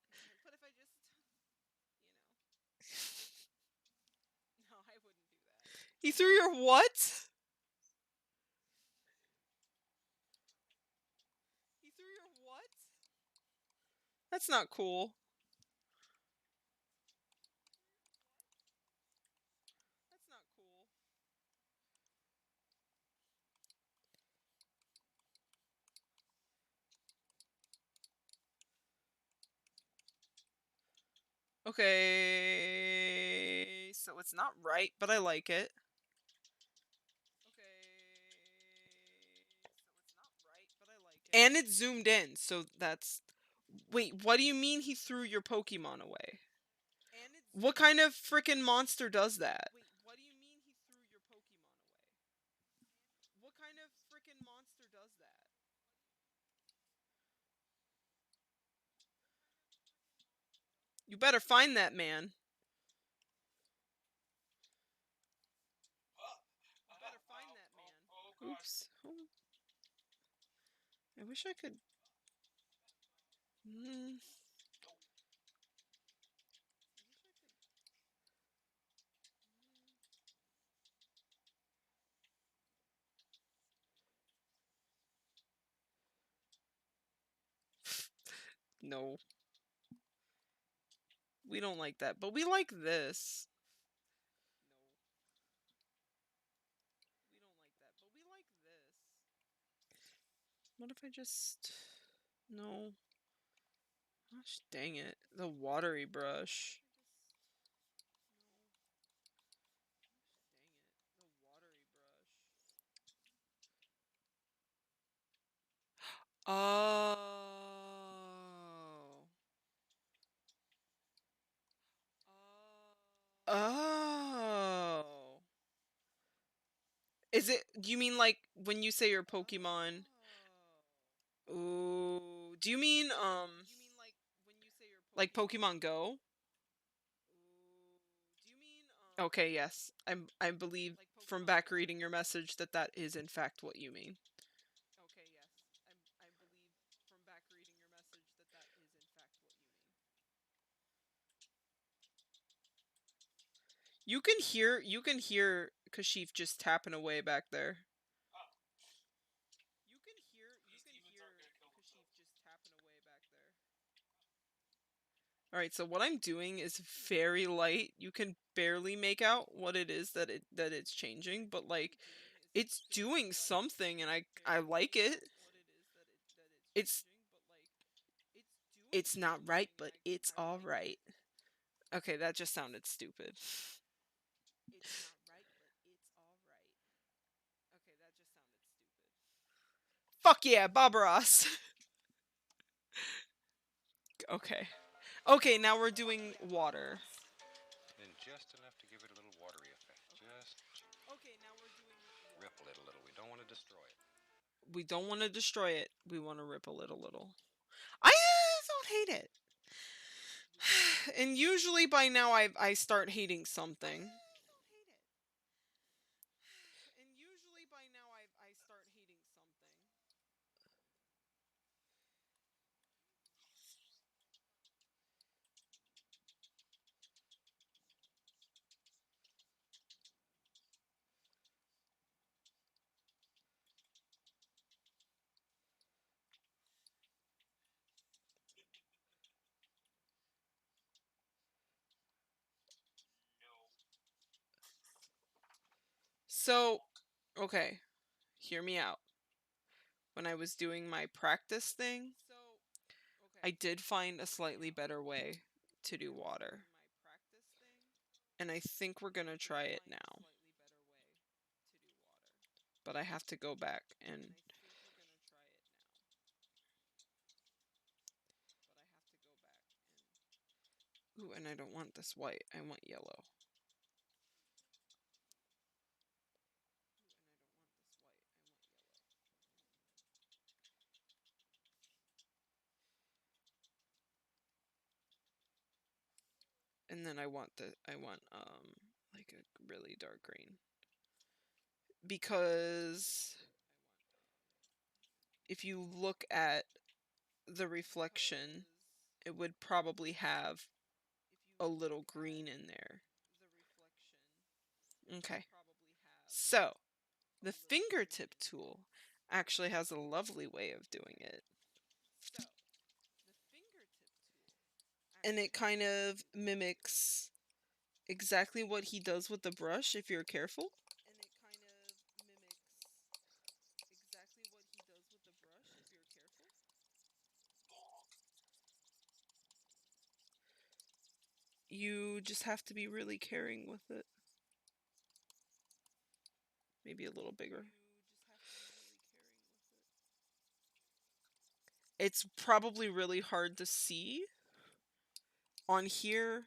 He threw your what? That's not cool. Okay, so it's not right, but I like it. And it's zoomed in, so that's. Wait, what do you mean he threw your Pokemon away? What kind of freaking monster does that? You better find that man. Oh God. Oops. Oh. I wish I could. Mm. No, we don't like that, but we like this. What if I just. No. Gosh dang it. The watery brush. Oh. Oh. Is it. Do you mean like when you say your Pokemon? Ooh. Do you mean, like Pokemon Go? Okay, yes. I believe from back reading your message that that is in fact what you mean. You can hear Kashif just tapping away back there. Oh. These demons aren't gonna kill themselves. All right, so what I'm doing is very light. You can barely make out what it is that it's changing, but like it's doing something and I like it. It's it's not right, but it's all right. Okay, that just sounded stupid. Fuck yeah, Bob Ross. Okay. Okay, now we're doing water. Then just enough to give it a little watery effect. Just ripple it a little. We don't want to destroy it. We don't want to destroy it. We want to ripple it a little. I don't hate it. And usually by now I start hating something. No. So, okay, hear me out. When I was doing my practice thing, I did find a slightly better way to do water. And I think we're gonna try it now. But I have to go back and. Ooh, and I don't want this white, I want yellow. And then I want like a really dark green. Because if you look at the reflection, it would probably have a little green in there. Okay. So, the fingertip tool actually has a lovely way of doing it. And it kind of mimics exactly what he does with the brush if you're careful. You just have to be really caring with it. Maybe a little bigger. It's probably really hard to see on here,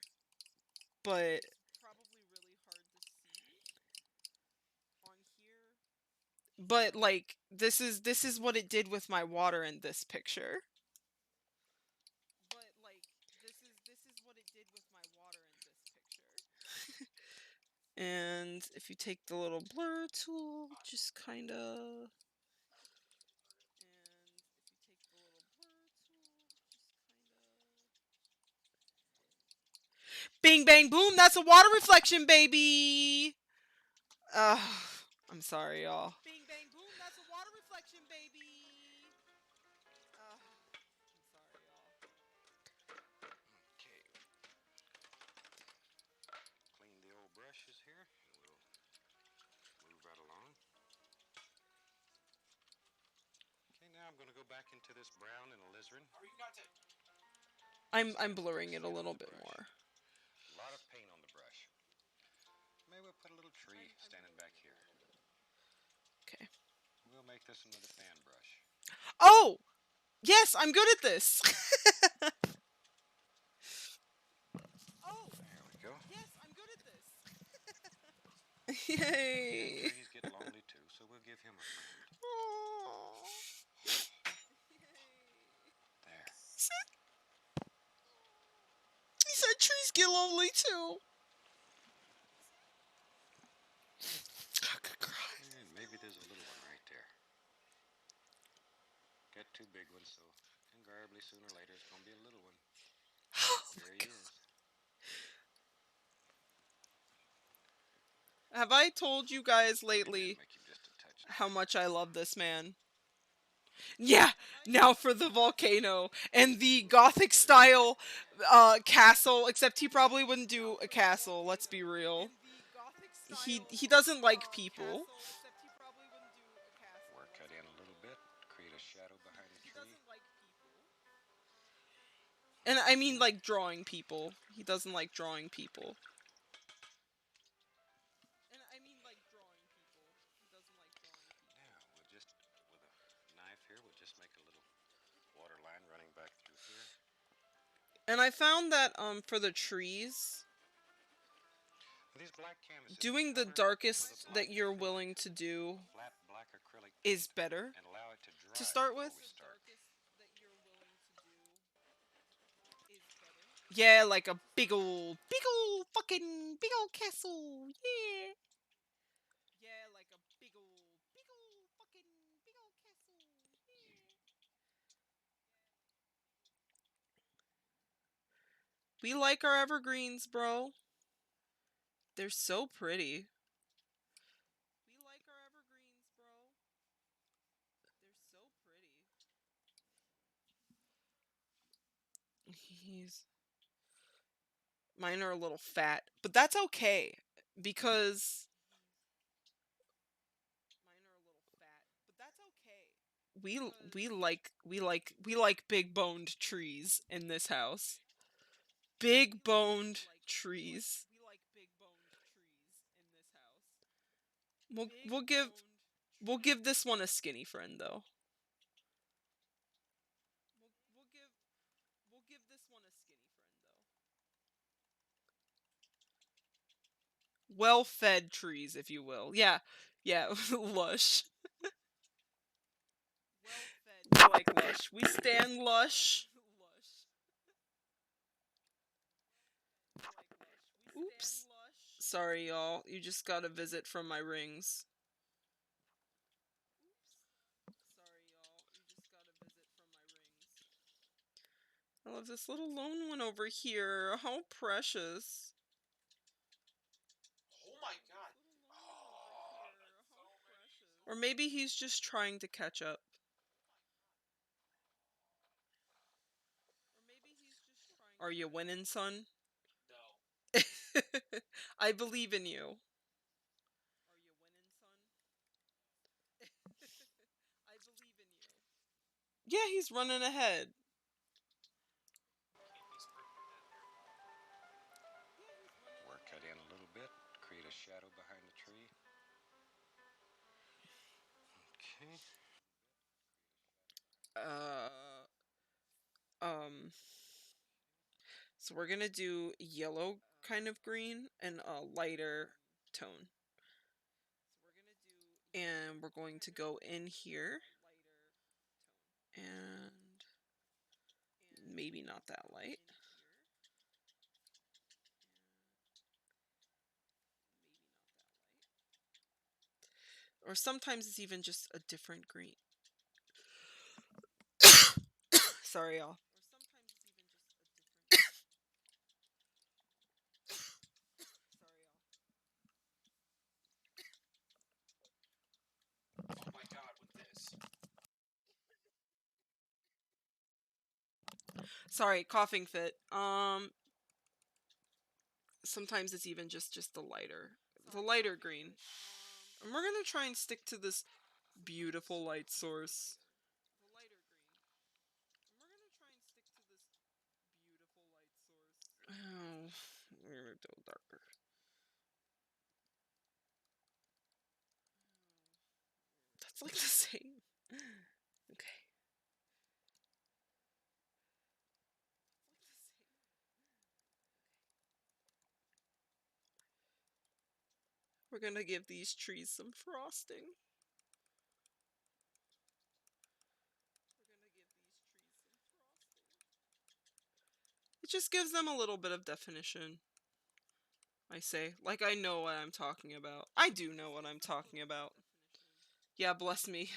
but like this is what it did with my water in this picture. And if you take the little blur tool, just kind of. Bing, bang, boom. That's a water reflection, baby. Uh, I'm sorry, y'all. Bing, bang, boom. That's a water reflection, baby. I'm sorry, y'all. Okay. Clean the old brushes here, and we'll move right along. Okay, now I'm going to go back into this brown and alizarin. Or you got to. I'm blurring it a little bit more. A lot of paint on the brush. Maybe we'll put a little tree standing back here. Okay. We'll make this one with a fan brush. Oh! Yes, I'm good at this. Oh! There we go. Yes, I'm good at this. And Yay! trees get lonely too, so we'll give him a friend. There. He said trees get lonely too. I could cry. And maybe there's a little one right there. Got two big ones, so invariably sooner or later it's going to be a little one. Oh There my he God. is. Have I told you guys lately Make him just a touch. how much I love this man? Yeah, now for the volcano and the gothic style castle, except he probably wouldn't do a castle, let's be real. He doesn't like people. Work cut in a little bit, create a shadow behind the tree. And I mean like drawing people. He doesn't like drawing people. Now we'll just, with a knife here, we'll just make a little water line running back through here. And I found that for the trees, These black canvases, doing the darkest that you're willing to do flat black acrylic is better and allow it to dry to start before with. we start. Yeah, like a big ol' fucking big ol' castle. Yeah. We like our evergreens, bro. They're so pretty. He's Mine are a little fat, but that's okay because we like big boned trees in this house. Big boned trees. We'll give this one a skinny friend though. Well fed trees, if you will. Yeah. Yeah, lush. We like lush. We stand lush. Oops. Sorry, y'all. You just got a visit from my rings. I love this little lone one over here. How precious. Oh my god. Oh, that's so pretty. Or maybe he's just trying to catch up. Are you winning, son? No. I believe in you. Yeah, he's running ahead. Can't be scripted that very well. Work cut in a little bit, create a shadow behind the tree. Okay. Uh, um, so we're gonna do yellow kind of green and a lighter tone. And we're going to go in here and maybe not that light. Or sometimes it's even just a different green. Sorry, y'all. Oh my god, with this. Sorry, coughing fit. Sometimes it's even just the lighter green. And we're gonna try and stick to this beautiful light source. Oh, we're gonna go darker. That's like the same. Okay. We're gonna give these trees some frosting. It just gives them a little bit of definition. I say, like I know what I'm talking about. I do know what I'm talking about. Yeah, bless me.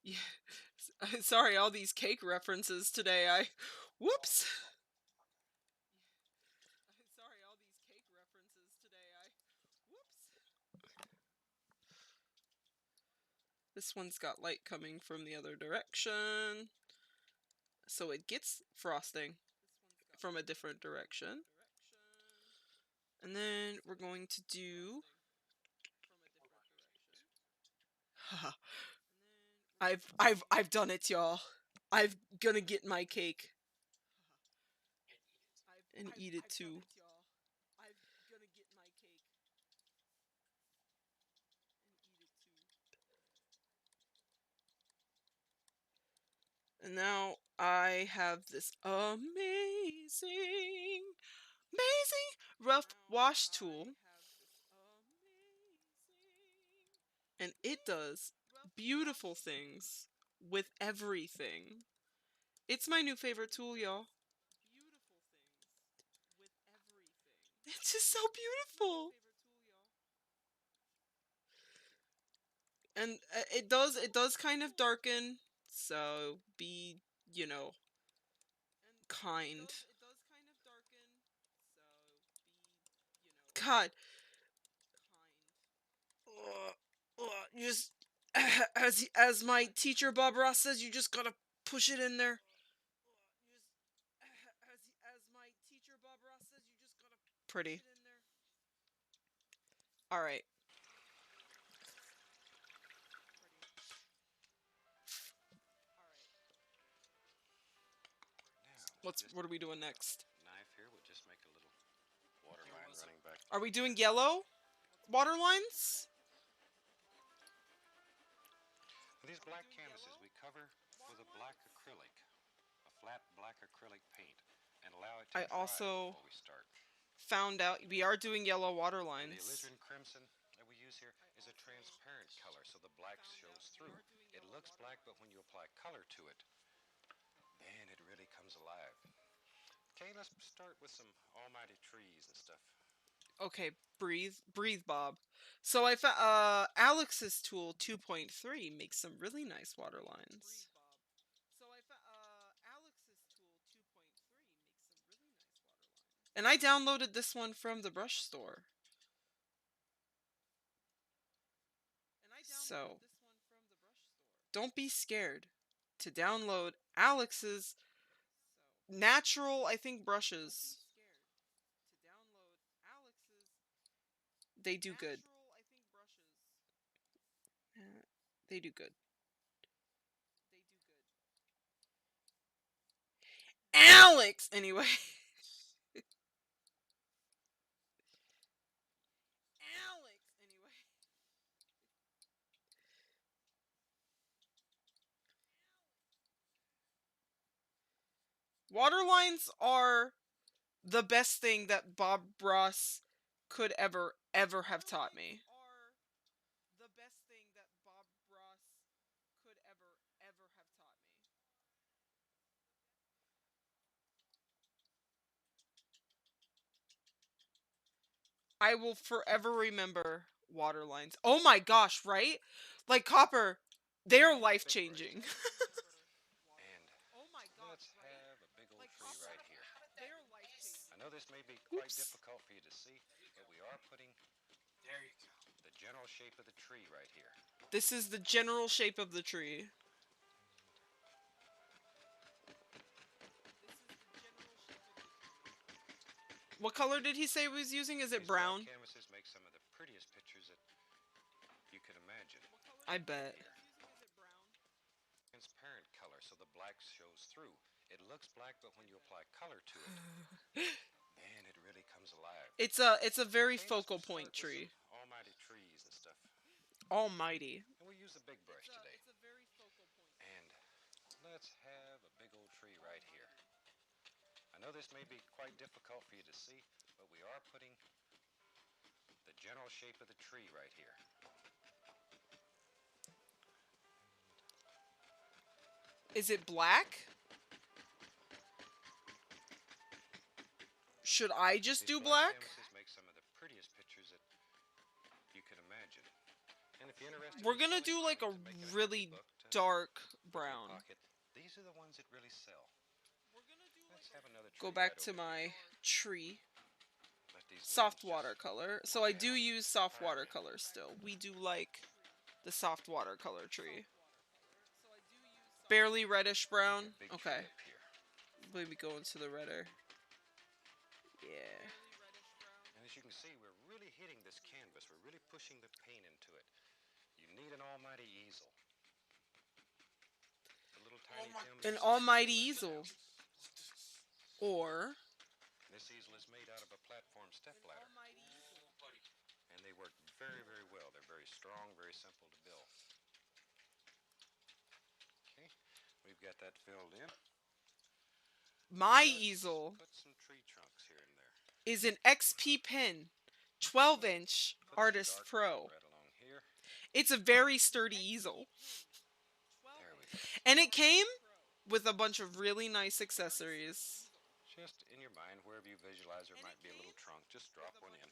Yeah. Sorry, all these cake references today. Whoops. This one's got light coming from the other direction. So it gets frosting from a different direction. And then we're going to do. I've done it, y'all. I'm gonna get my cake and eat it too. And now I have this amazing rough wash tool, and it does beautiful things with everything. It's my new favorite tool, y'all. It's just so beautiful. And it does kind of darken, so be, you know, kind. God, just as my teacher Bob Ross says, you just gotta push it in there. Pretty. All right. Now, What are we doing next? knife here will just make a little water Here line was running back. Are we doing yellow water lines? These black canvases we cover with a black acrylic, a flat black acrylic paint, and allow it to I dry also before we start. found out we are doing yellow water And the lines. alizarin crimson that we use here is a transparent color, so the black shows through. It looks black, but when you apply color to it, man, it really comes alive. Okay, let's start with some almighty trees and stuff. Okay, breathe, Bob. So I found Alex's tool 2.3 makes some really nice water lines. And I downloaded this one from the brush store. So don't be scared to download Alex's natural, I think, brushes. They do good. They do good. Alex! Anyway. Water lines are the best thing that Bob Ross could ever have taught me. I will forever remember water lines. Oh my gosh, right? Like copper, they are life changing. And let's have a big old tree right here. I know this may be quite Oops. difficult for you to see, but we are putting There you go. the general shape of the tree right here. This is the general shape of the tree. What color did he say he was using? Is it These black brown? canvases make some of the prettiest pictures that you could imagine. I bet. Transparent color, so the black shows through. It looks black, but when you apply color to it, man, it really comes alive. It's a very Okay, let's focal start point with some tree. almighty trees and stuff. Almighty. And we'll use a big brush today. And let's have a big old tree right here. I know this may be quite difficult for you to see, but we are putting the general shape of the tree right here. Is it black? Should I just These do black black? canvases make some of the prettiest pictures that you could imagine. And if you're interested We're in gonna selling do like a frames and making a really copybook to dark put in your brown. pocket, these are the ones that really sell. Let's have another Go tree back right to over here. my tree. Let these Soft limbs just watercolor. So I do lie out use soft entirely. watercolor still. We do like the soft watercolor tree. Barely reddish Maybe brown. a big Okay. tree up here. Maybe go into the redder. Yeah. And as you can see, we're really hitting this canvas. We're really pushing the paint into it. You need an almighty easel. The little tiny my Tim's An easel. almighty easel. Or This easel is made out of a platform stepladder. Ooh, buddy. And they work very, very well. They're very strong, very simple to build. Okay, we've got that filled in. my Let's easel put some tree trunks here and there. is an XP pen. 12-inch Put some Artist dark Pro. right along here. It's a very sturdy easel. There we go. And it came with a bunch of really nice accessories. Just in your mind, wherever you visualize there might be a little trunk, just drop one in.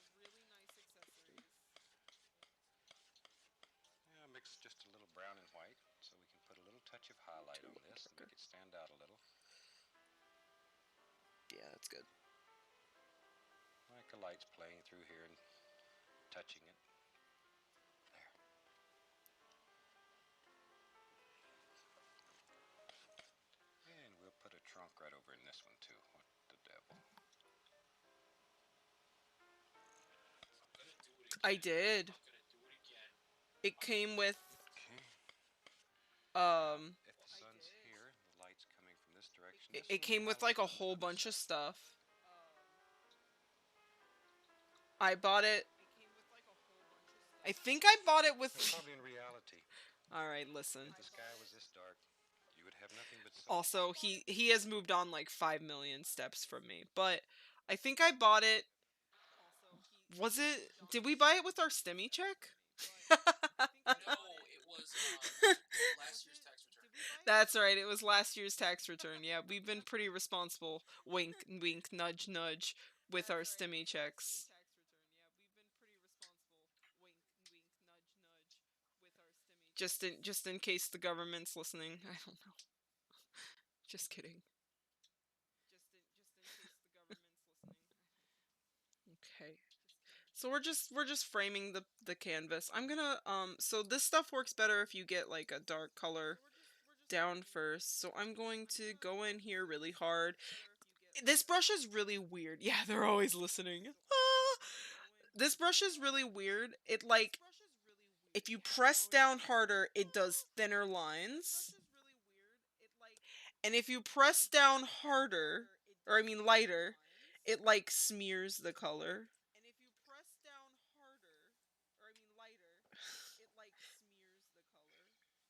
Yeah, mix just a little brown and white so we can put a little touch of highlight on this and make it stand out a little. Yeah, that's good. Like the light's playing through here and touching it. There. And we'll put a trunk right over in this one too. What the devil? I'm gonna do it again. I did. I'm gonna do it again. It came with Okay. um If the sun's here, the light's coming from this direction. it came with like a whole bunch of stuff. I bought it. I think I bought it with. Probably in reality, All right, listen. if the sky was this dark, you would have nothing but sun. Also, he has moved on like 5 million steps from me, but I think I bought it. Was it? Did we buy it with our STEMI check? No, it was last year's tax return. That's right. It was last year's tax return. Yeah, we've been pretty responsible. Wink, wink, nudge, nudge with our STEMI checks. Just in case the government's listening. I don't know. Just kidding. Okay. So we're just framing the canvas. I'm gonna so this stuff works better if you get like a dark color down first. So I'm going to go in here really hard. This brush is really weird. Yeah, they're always listening. Ah! This brush is really weird. It like if you press down harder, it does thinner lines. And if you press down harder, or I mean lighter, it like smears the color.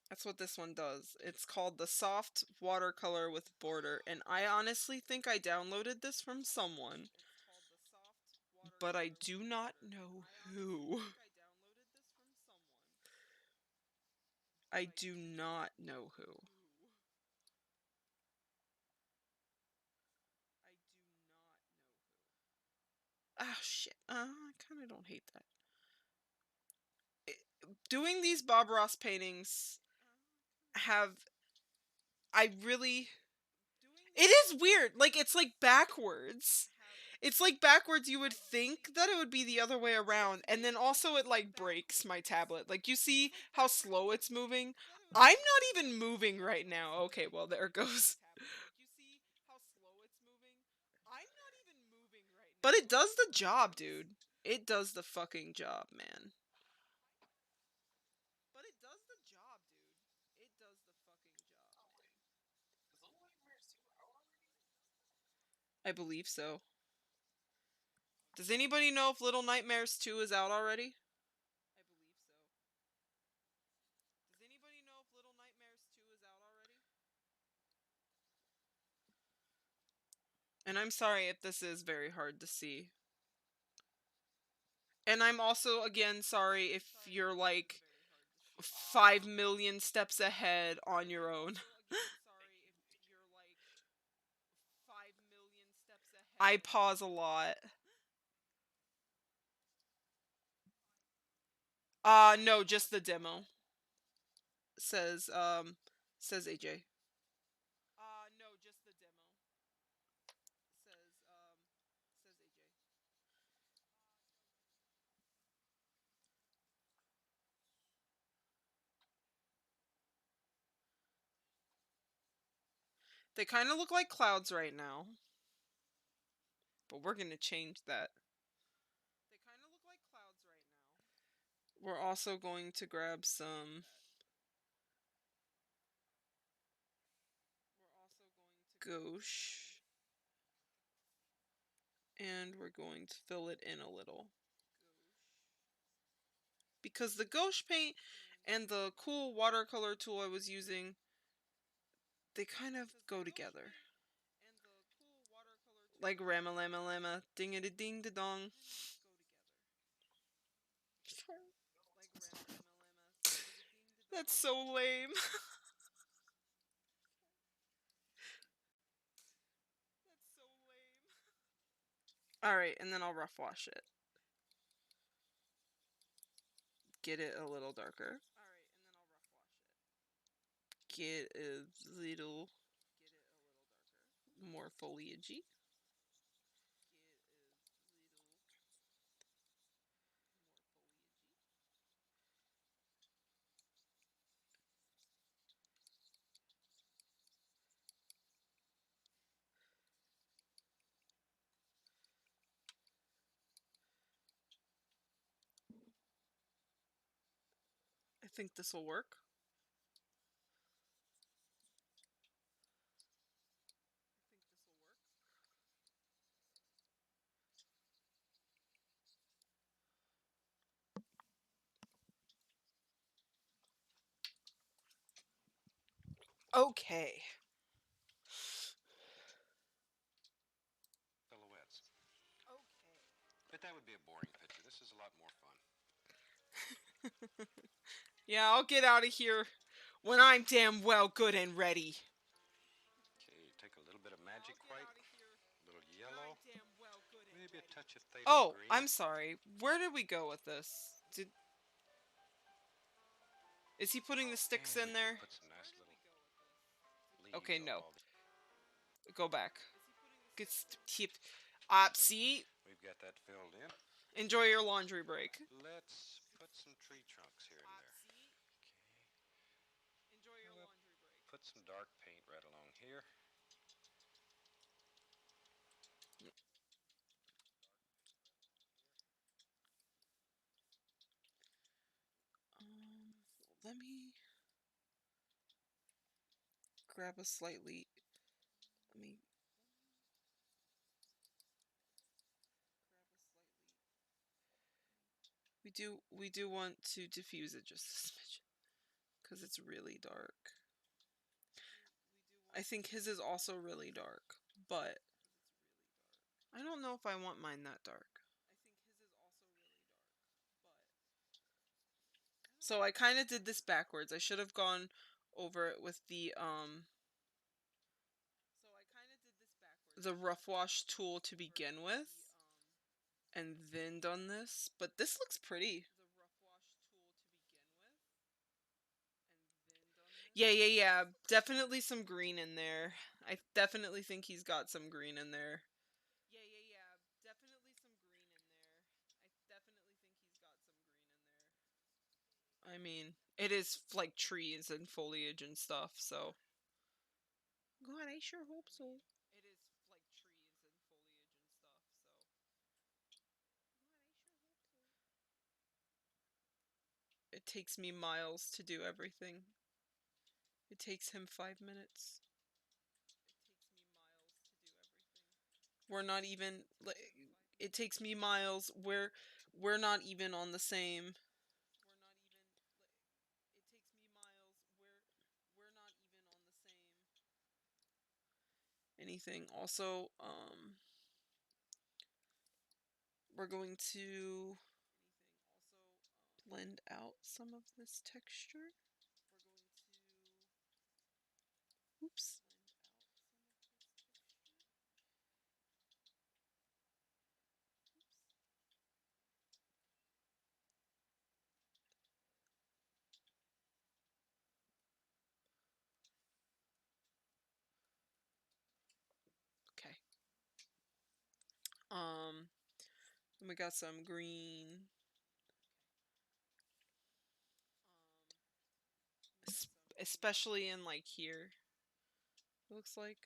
That's what this one does. It's called the Soft Watercolor with Border, and I honestly think I downloaded this from someone, but I do not know who. I do not know who. shit. I kind of don't hate that. Doing these Bob Ross paintings have I really it is weird. Like it's like backwards. It's like backwards. You would think that it would be the other way around, and then also it like breaks my tablet. Like you see how slow it's moving. I'm not even moving right now. Okay, well there it goes. But it does the job, dude. It does the fucking job, man. Is Little Nightmares 2 out already? I believe so. Does anybody know if Little Nightmares 2 is out already? And I'm sorry if this is very hard to see. And I'm also, again, sorry if you're like 5 million steps ahead on your own. I pause a lot. No, just the demo. Says, says AJ. They kind of look like clouds right now. But we're gonna change that. We're also going to grab some gouache. And we're going to fill it in a little. Because the gouache paint and the cool watercolor tool I was using, they kind of go together. Like Rama Lama Lama, ding a ding da dong. That's so lame. Alright, and then I'll rough wash it. Get it a little darker. Get a little more foliagey. I think this will work. Okay. Silhouettes. But that would be a boring picture. This is a lot more fun. Yeah, I'll get out of here when I'm damn well good and ready. Okay, take a little bit of magic white, a little yellow, maybe a touch of phthalo Oh, green. I'm sorry. Where did we go with this? Is he putting the sticks And in we there? can put some nice little leaves Okay, over no. all Go back. Get keep. See? We've got that filled in. Enjoy your laundry break. Let's put some tree trunks here and there. Okay. Put some dark paint right along here. Let me grab a slightly. Let me. We do want to diffuse it just a smidge because it's really dark. I think his is also really dark, but I don't know if I want mine that dark. So I kind of did this backwards. I should have gone over it with the rough wash tool to begin with, and then done this, but this looks pretty. Yeah, yeah, yeah. Definitely some green in there. I definitely think he's got some green in there. I mean, it is like trees and foliage and stuff, so. God, I sure hope so. It takes me miles to do everything. It takes him 5 minutes. We're not even. It takes me miles. We're not even on the same anything. Also, we're going to blend out some of this texture. Oops. Okay. We got some green. Especially in like here. It looks like.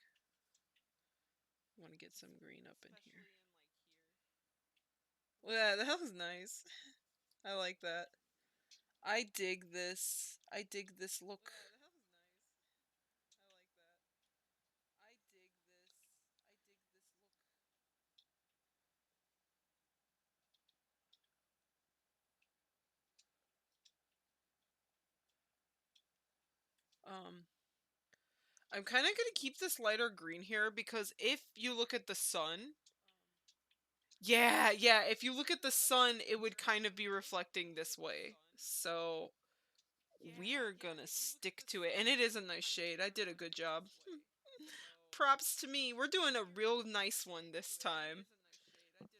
I want to get some green up in here. Well, yeah, that was nice. I like that. I dig this. I dig this look. Um, I'm kind of gonna keep this lighter green here because if you look at the sun, yeah, yeah, if you look at the sun, it would kind of be reflecting this way. So we're gonna stick to it, and it is a nice shade. I did a good job. Props to me. We're doing a real nice one this time.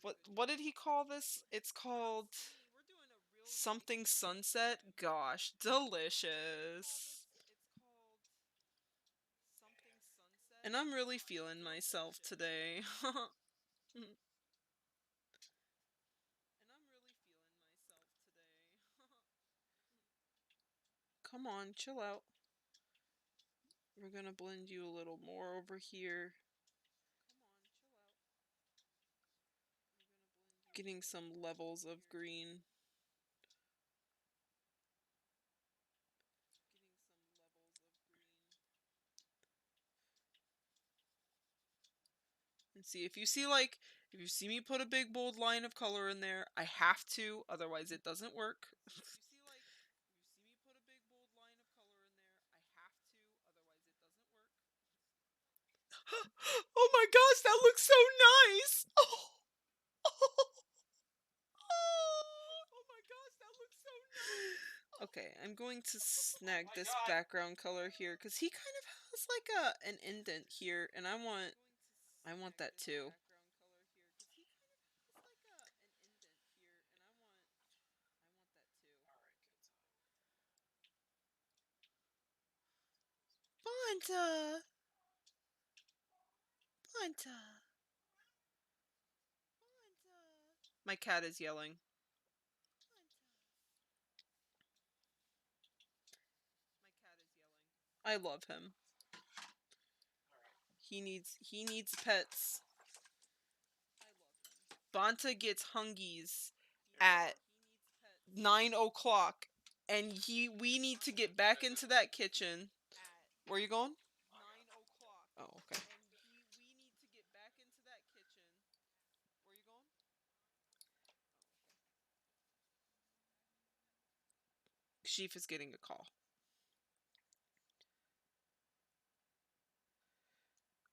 What did he call this? It's called something sunset. Gosh, delicious. And I'm really feeling myself today. Come on, chill out. We're gonna blend you a little more over here. Getting some levels of green. And see if you see like if you see me put a big bold line of color in there, I have to, otherwise it doesn't work. Oh my gosh, that looks so nice. Oh. Okay, I'm going to snag this background color here because he kind of has like an indent here, and I want that too. Bonta, Bonta. My cat is yelling. I love him. He needs pets. Bonta gets hungies at 9 o'clock, and we need to get back into that kitchen. Where you going? Oh, okay. Sheaf is getting a call.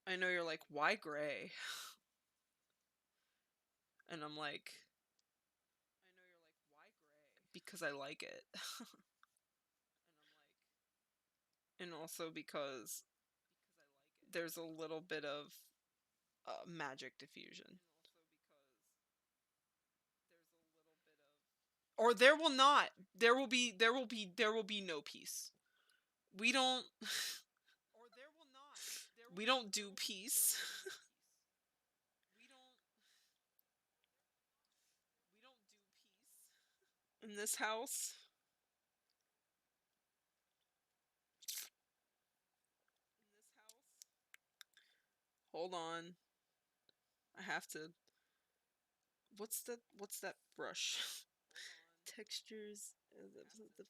I know you're like, why gray? And I'm like, because I like it. And also because there's a little bit of magic diffusion. Or there will not. There will be no peace. We don't we don't do peace in this house. Hold on. I have to. What's that brush? Textures. The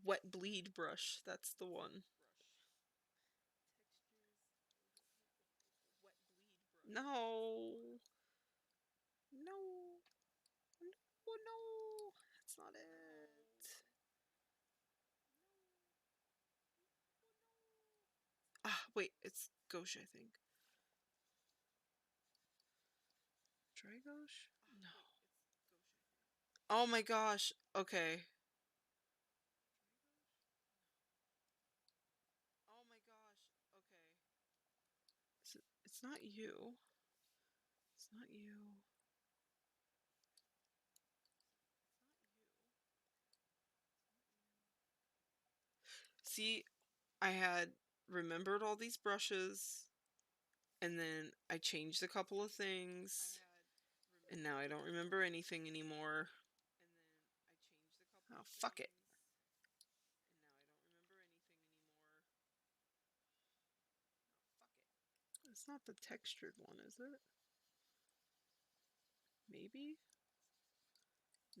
wet bleed brush. That's the one. No. No. No. No. That's not it. Ah, wait. It's gauche, I think. Dry gauche? No. Oh my gosh. Okay. Oh my gosh. Okay. It's not you. It's not you. See, I had remembered all these brushes, and then I changed a couple of things, and now I don't remember anything anymore. Oh, fuck it. It's not the textured one, is it? Maybe?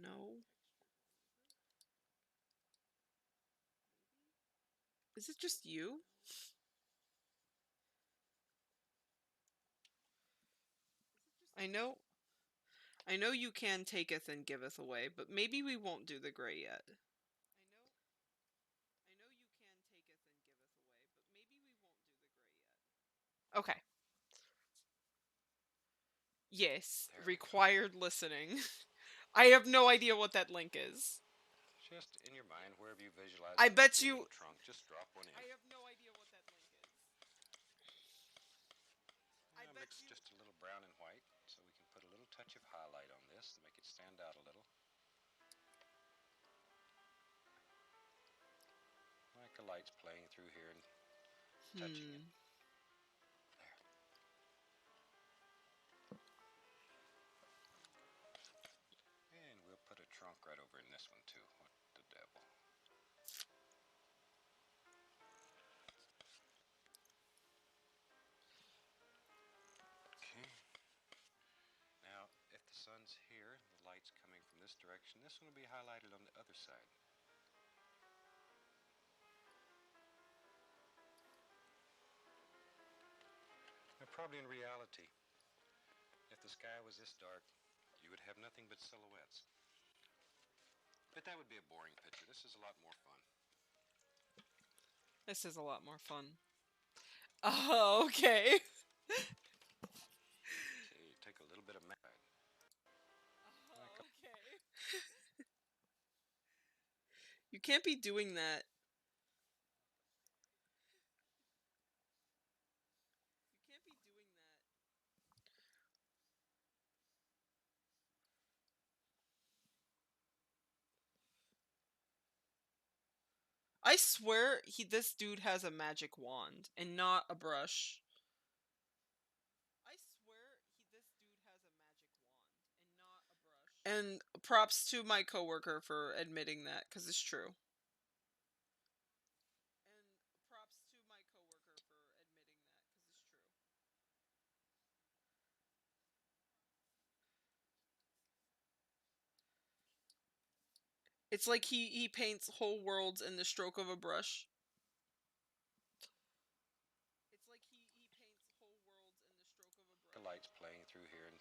No. Is it just you? I know I know you can taketh and giveth away, but maybe we won't do the gray yet. Okay. Yes, required listening. I have no idea what that link is. Just in your mind, wherever you visualize I the bet your you. little trunk, just drop one in. Now mix just a little brown and white so we can put a little touch of highlight on this to make it stand out a little. Like the light's playing through here and touching it. There. And we'll put a trunk right over in this one too. What the devil. Okay. Now, if the sun's here, the light's coming from this direction, this one will be highlighted on the other side. Now, probably in reality, if the sky was this dark, you would have nothing but silhouettes. But that would be a boring picture. This is a lot more fun. This is a lot more fun. Oh, okay. Okay, take a little bit of matte. You can't be doing that. I swear this dude has a magic wand and not a brush. And props to my coworker for admitting that, because it's true. It's like he paints whole worlds in the stroke of a brush. The light's playing through here and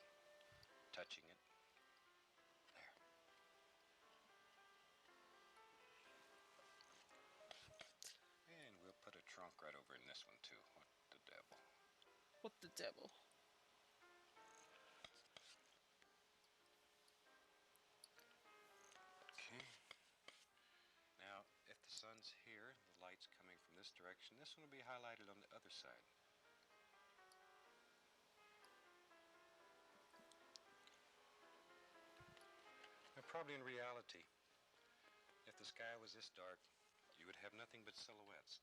touching it. There. And we'll put a trunk right over in this one too. What the devil. What the devil? Okay. Now, if the sun's here, the light's coming from this direction, this one will be highlighted on the other side. Now, probably in reality, the sky was this dark, you would have nothing but silhouettes.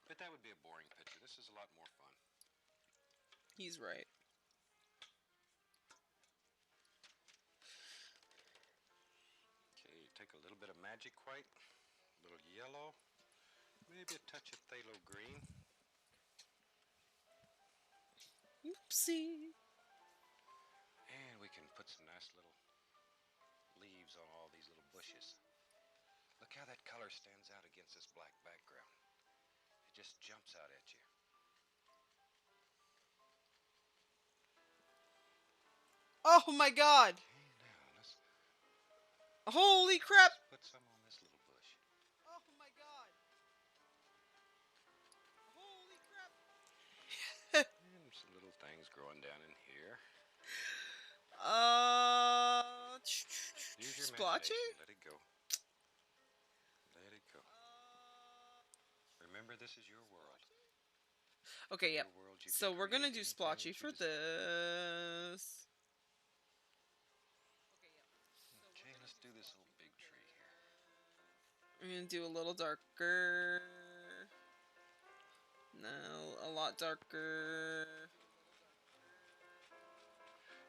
But that would be a boring picture. This is a lot more fun. He's right. Okay, take a little bit of magic white, a little yellow, maybe a touch of phthalo green. Oopsie. And we can put some nice little leaves on all these little bushes. Look how that color stands out against this black background. It just jumps out at you. Oh my god! Okay, now let's Holy crap! put some on this little bush. Oh my god! Holy crap! And some little things growing down in here. Use Use your splotchy? imagination. Let it go. Let it go. Remember, this is your world. Okay, yep. Your world, you So can we're gonna create do anything splotchy that you for desire. this. Okay, let's do this little big tree here. We're gonna do a little darker. No, a lot darker.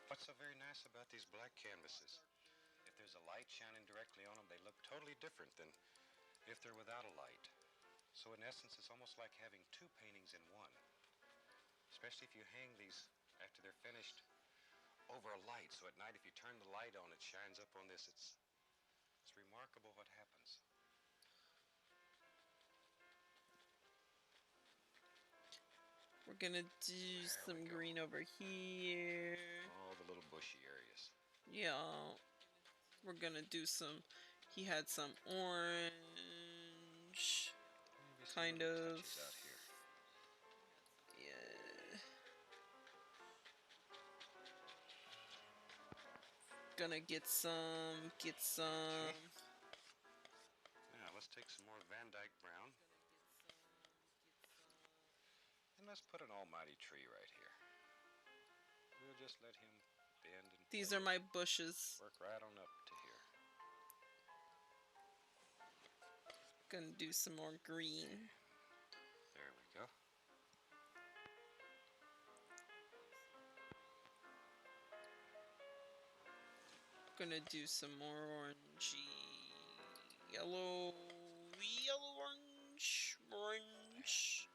What's so very nice about these black canvases? If there's a light shining directly on them, they look totally different than if they're without a light. So in essence, it's almost like having two paintings in one. Especially if you hang these after they're finished over a light. So at night, if you turn the light on, it shines up on this. It's remarkable what happens. We're gonna do some green over here. All the little bushy areas. Yeah. We're gonna do some. He had some orange. Maybe some Kind little of. touches out here. Yeah. Gonna get some. Okay. Now let's take some more Van Dyke brown. And let's put an almighty tree right here. We'll just let him bend and These float. are my bushes. Work right on up to here. Gonna do some more green. There we go. Gonna do some more orangey, yellow, orange.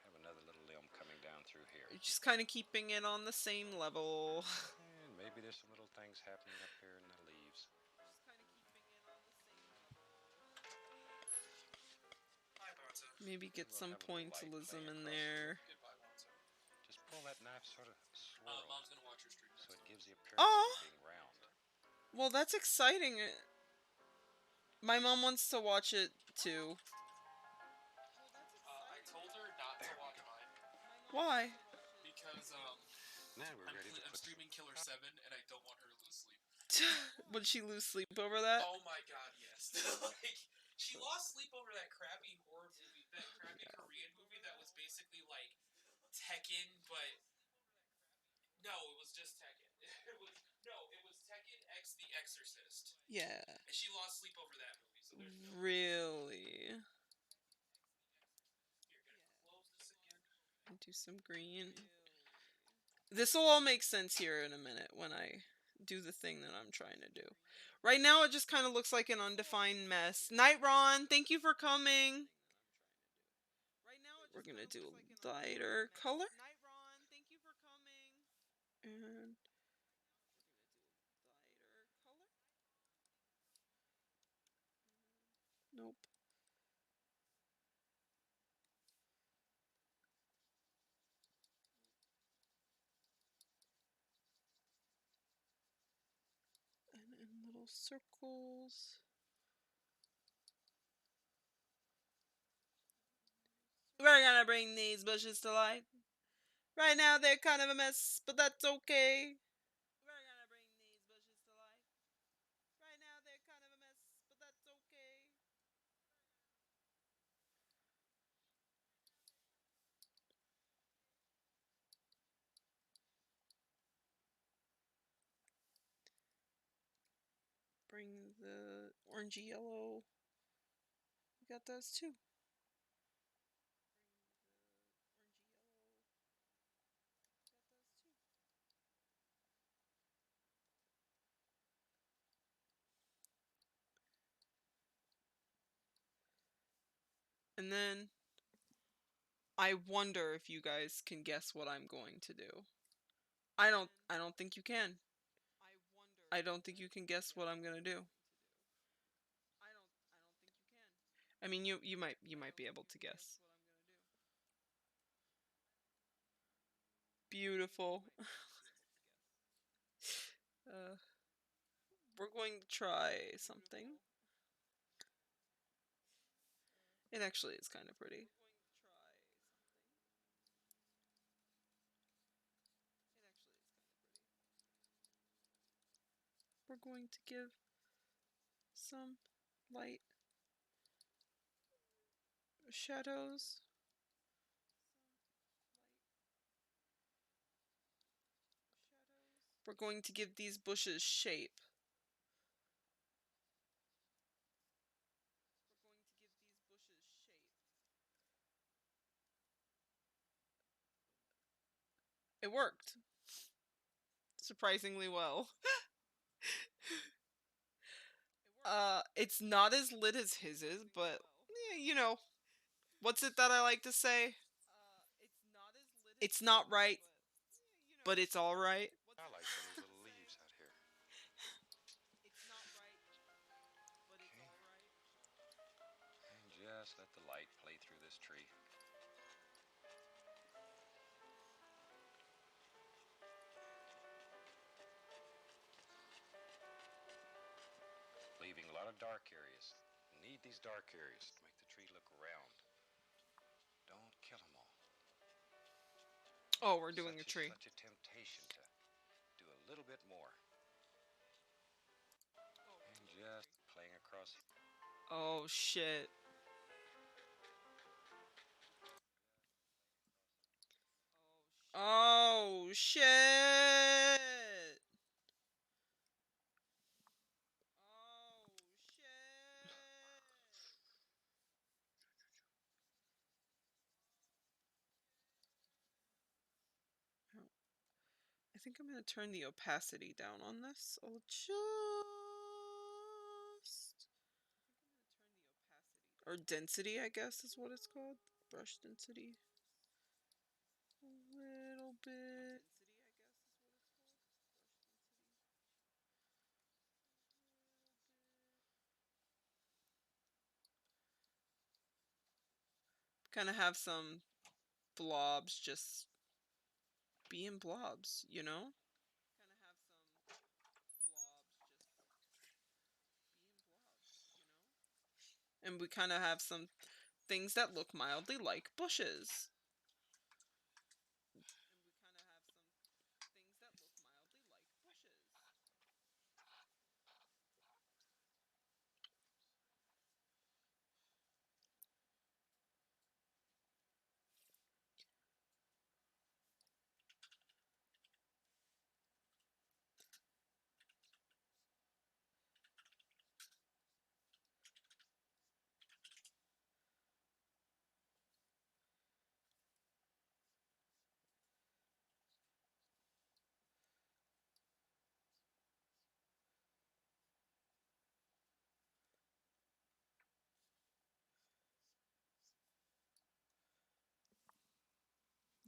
Have another little limb coming down through here. Just kind of keeping it on the same level. And maybe there's some little things happening up here in the leaves. Hi, Bonzo. Maybe get We'll some have a little light pointillism playing in across there. Goodbye, Bonzo. Just pull that knife sort of swirl Mom's gonna watch your stream next so it month. gives the appearance Oh, of it being round. well, that's exciting. My mom wants to watch it too. I told her not to watch mine Why? because Now we're ready to I'm put streaming Killer 7 and I don't want her to lose sleep. Would she lose sleep over that? Oh my god, yes. Like, she lost sleep over that crappy horror movie, that crappy Korean movie that was basically like Tekken, but no, it was just Tekken. It was Tekken X The Exorcist. Yeah. And she lost sleep over that movie, so there's no Really? You're gonna close this again. Do some green. This will all make sense here in a minute when I do the thing that I'm trying to do. Right now, it just kind of looks like an undefined mess. Night Ron, thank you for coming. We're gonna do a lighter color. And nope. And in little circles. We're gonna bring these bushes to life. Right now, they're kind of a mess, but that's okay. We're gonna bring these bushes to life. Right now, they're kind of a mess, but that's okay. Bring the orangey yellow. We got those too. And then I wonder if you guys can guess what I'm going to do. I don't think you can. I don't think you can guess what I'm going to do. I mean, you might be able to guess. Beautiful. uh we're going to try something. It actually is kind of pretty. We're going to give some light shadows. We're going to give these bushes shape. It worked surprisingly well. It's not as lit as his is, but what's it that I like to say? It's not right, but it's all right. I like some of these little leaves out here. Okay. And just let the light play through this tree. Leaving a lot of dark areas. Need these dark areas to make the tree look round. Don't kill them all. Oh, we're doing a tree. Such a temptation to do a little bit more. And just playing across. Oh shit. Oh shit. I think I'm going to turn the opacity down on this. I'll just. Or density, I guess is what it's called. Brush density. A little bit. Kind of have some blobs just being blobs, you know? And we kind of have some things that look mildly like bushes.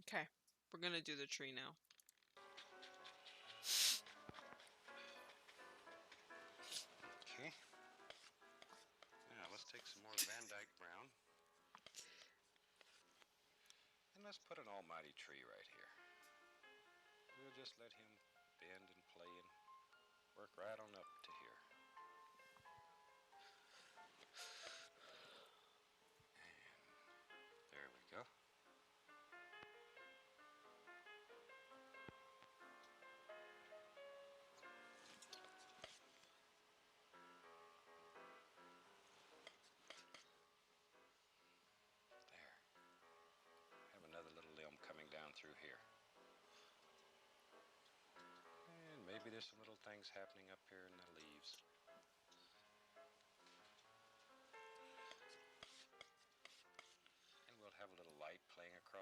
Okay, we're gonna do the tree now. Okay. Now let's take some more Van Dyke brown. And let's put an almighty tree right here. We'll just let him bend and play and work right on up to here. And there we go. There. Have another little limb coming down through here. And maybe there's some little things happening up here in the leaves.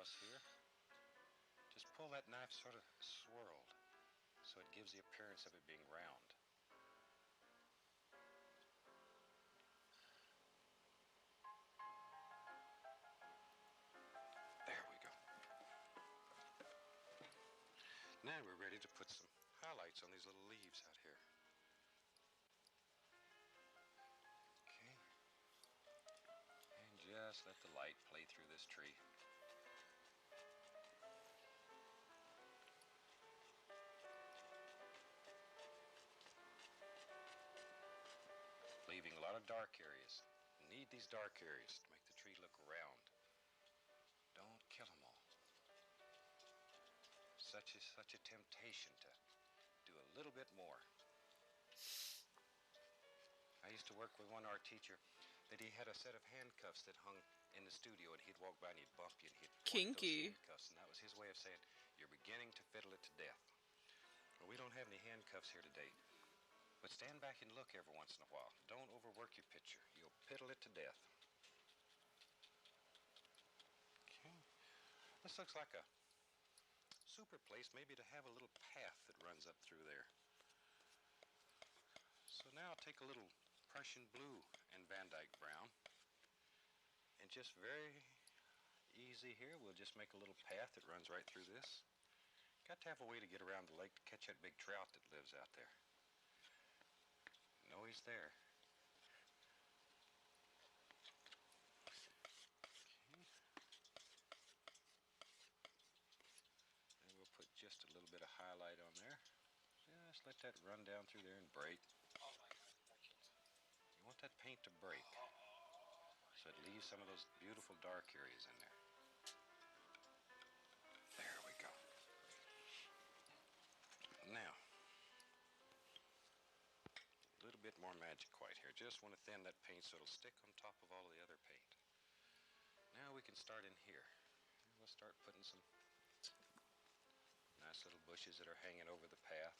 across here. Just pull that knife sort of swirled so it gives the appearance of it being round. There we go. Now we're ready to put some highlights on these little leaves out here. Okay. And just let the light play through this tree. Leaving a lot of dark areas. Need these dark areas to make the tree look round. Don't kill them all. Such a temptation to do a little bit more. I used to work with one art teacher that he had a set of handcuffs that hung in the studio, and he'd walk by and he'd bump you and he'd point those Kinky. handcuffs, and that was his way of saying, you're beginning to fiddle it to death. Well, we don't have any handcuffs here today, but stand back and look every once in a while. Don't overwork your picture. You'll piddle it to death. Okay. This looks like a super place maybe to have a little path that runs up through there. So now I'll take a little Prussian blue and Van Dyke brown, and just very easy here, we'll just make a little path that runs right through this. Got to have a way to get around the lake to catch that big trout that lives out there. Know he's there. Okay. And we'll put just a little bit of highlight on there. Just let that run down through there and break. Oh my god, that killed me. You want that paint to break, so it leaves some of those beautiful dark areas in there. There we go. Now, a little bit more magic white here. Just want to thin that paint so it'll stick on top of all of the other paint. Now we can start in here. We'll start putting some nice little bushes that are hanging over the path.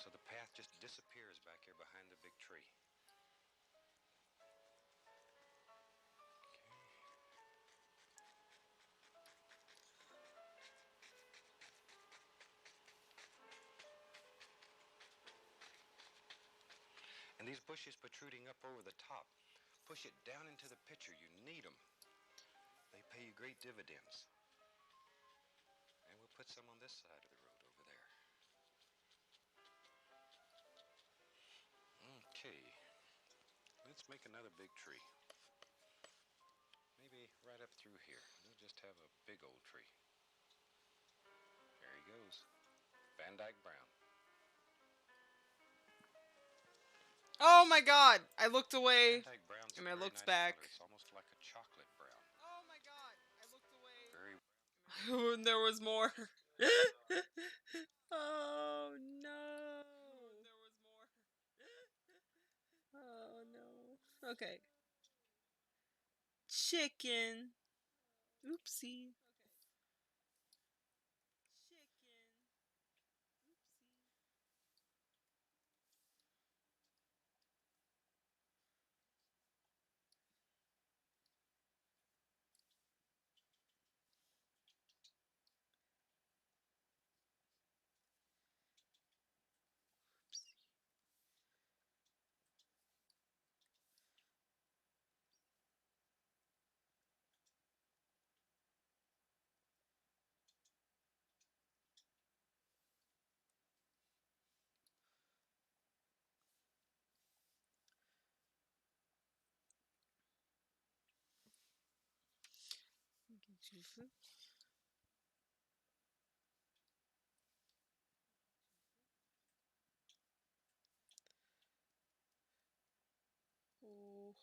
So the path just disappears back here behind the big tree. Okay. And these bushes protruding up over the top, push it down into the picture. You need them. They pay you great dividends. And we'll put some on this side of the road over there. Okay. Let's make another big tree. Maybe right up through here. We'll just have a big old tree. There he goes. Van Dyke brown. Oh my god! I looked Van away Dyke brown's a and I very looked nice back. color. It's almost like a chocolate brown. Oh my god! I looked Very. away. And there was more. Oh no. There was more. Oh no. Okay. Chicken. Oopsie. Chicken. Oopsie. Oh.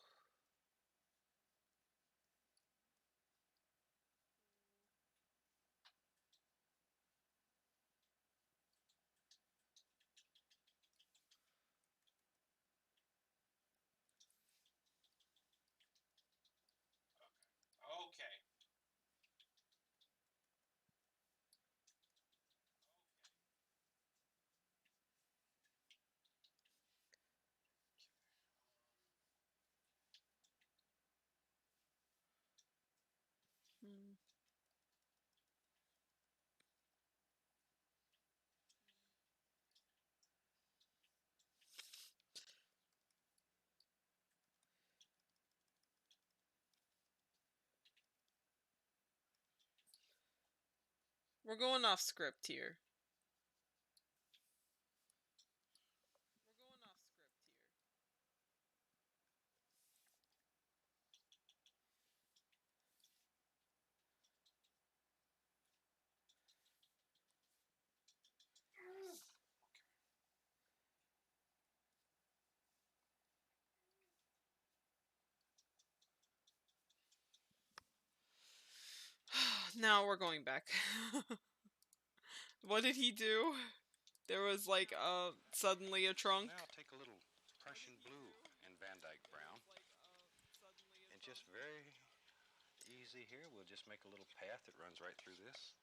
Okay. We're going off script here. Now we're going back. What did he do? There was like suddenly a trunk. Now I'll take a little Prussian blue and Van Dyke brown. And just very easy here, we'll just make a little path that runs right through this.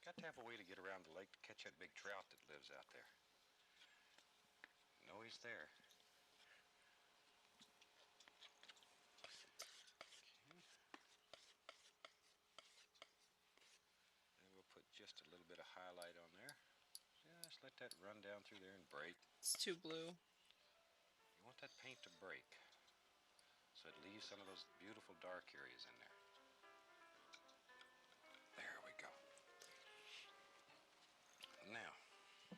Got to have a way to get around the lake to catch that big trout that lives out there. Know he's there. And we'll put just a little bit of highlight on there. Just let that run down through there and break. It's too blue. You want that paint to break, so it leaves some of those beautiful dark areas in there. There we go. Now, a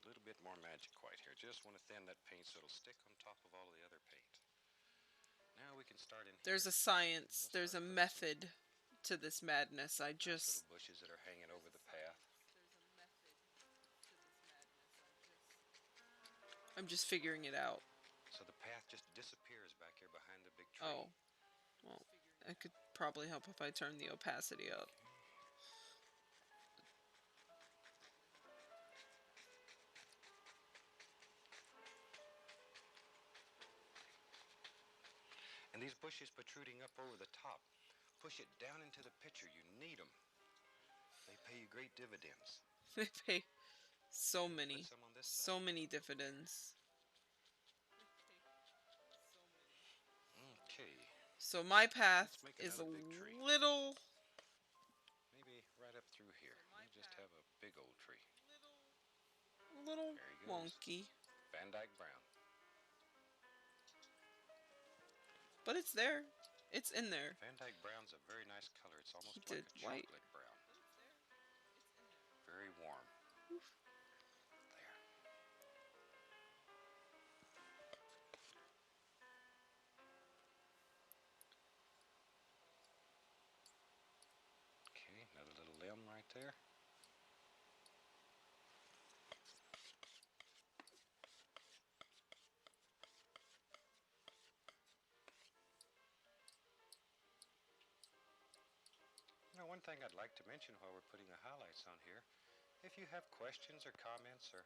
little bit more magic white here. Just want to thin that paint so it'll stick on top of all the other paint. Now we can start in here. There's a science, there's a method to this madness. I just... Little bushes that are hanging over the path. I'm just figuring it out. So the path just disappears back here behind the big tree. Oh. Well, it could probably help if I turn the opacity up. And these bushes protruding up over the top, push it down into the picture. You need them. They pay you great dividends. They pay so many dividends. Okay. So my path is a little... Maybe right up through here. We'll just have a big old tree. A little wonky. Van Dyke brown. But it's there. It's in there. Van Dyke brown's a very nice color. It's almost He like did a white. chocolate brown. Very warm. Oof. There. Okay, another little limb right there. Now, one thing I'd like to mention while we're putting the highlights on here, if you have questions or comments or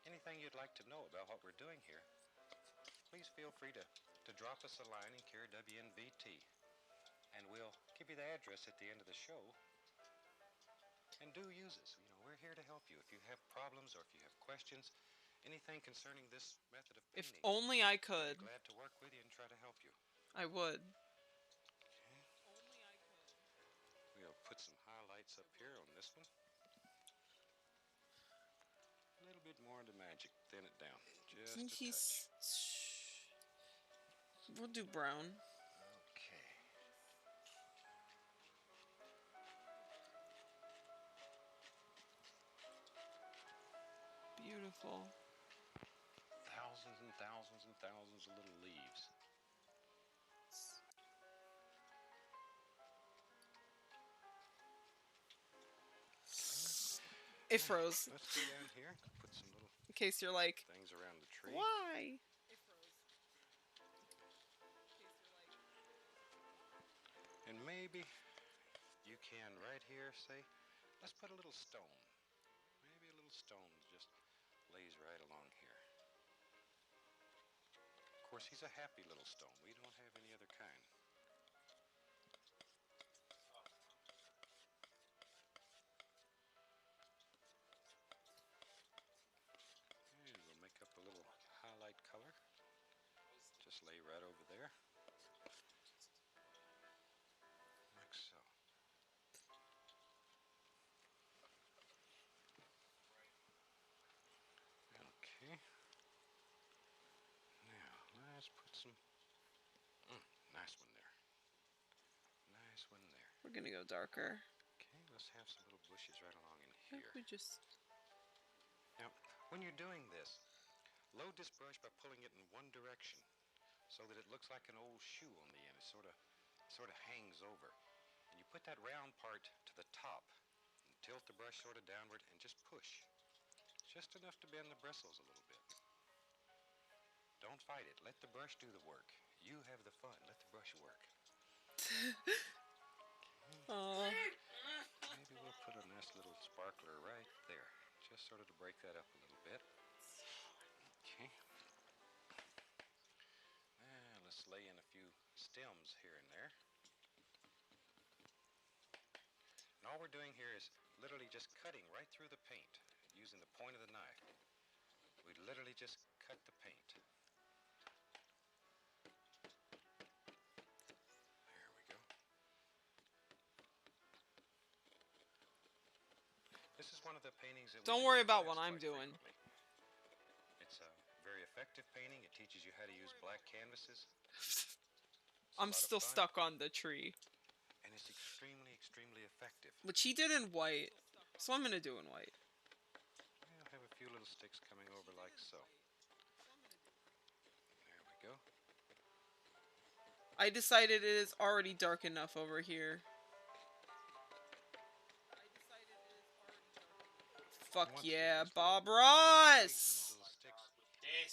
anything you'd like to know about what we're doing here, please feel free to drop us a line in care WNVT, and we'll give you the address at the end of the show. And do use us. You know, we're here to help you. If you have problems or if you have questions, anything concerning this method of painting, If only I could. I'm glad to work with you and try to help you. I would. We'll put some highlights up here on this one. A little bit more of the magic. Thin it down. Just Think a touch. We'll do brown. Okay. Beautiful. Thousands and thousands and thousands of little leaves. It froze. Let's go down here. Put some little In case you're like, things around the tree. why? And maybe you can right here say, let's put a little stone. Maybe a little stone just lays right along here. Of course, he's a happy little stone. We don't have any other kind. And we'll make up a little highlight color. Just lay right over there. Like so. Okay. Now, let's put some... nice one there. We're gonna go darker. Okay, let's have some little bushes right along in What here. if we just... Now, when you're doing this, load this brush by pulling it in one direction so that it looks like an old shoe on the end. It sort of hangs over. And you put that round part to the top and tilt the brush sort of downward and just push. Just enough to bend the bristles a little bit. Don't fight it. Let the brush do the work. You have the fun. Let the brush work. Oh. Maybe we'll put a nice little sparkler right there. Just sort of to break that up a little bit. Okay. Let's lay in a few stems here and there. And all we're doing here is literally just cutting right through the paint using the point of the knife. We literally just cut the paint. There we go. This is one of the paintings that we Don't do in worry about class what I'm quite doing. frequently. It's a very effective painting. It teaches you how to use black canvases. It's a I'm lot of still fun, stuck on the tree. and it's extremely, extremely effective. Which he did in white. So I'm gonna do in white. I'll have a few little sticks coming over like so. There we go. I decided it is already dark enough over here. Fuck Once again, yeah, these Bob little twigs and these Ross! little sticks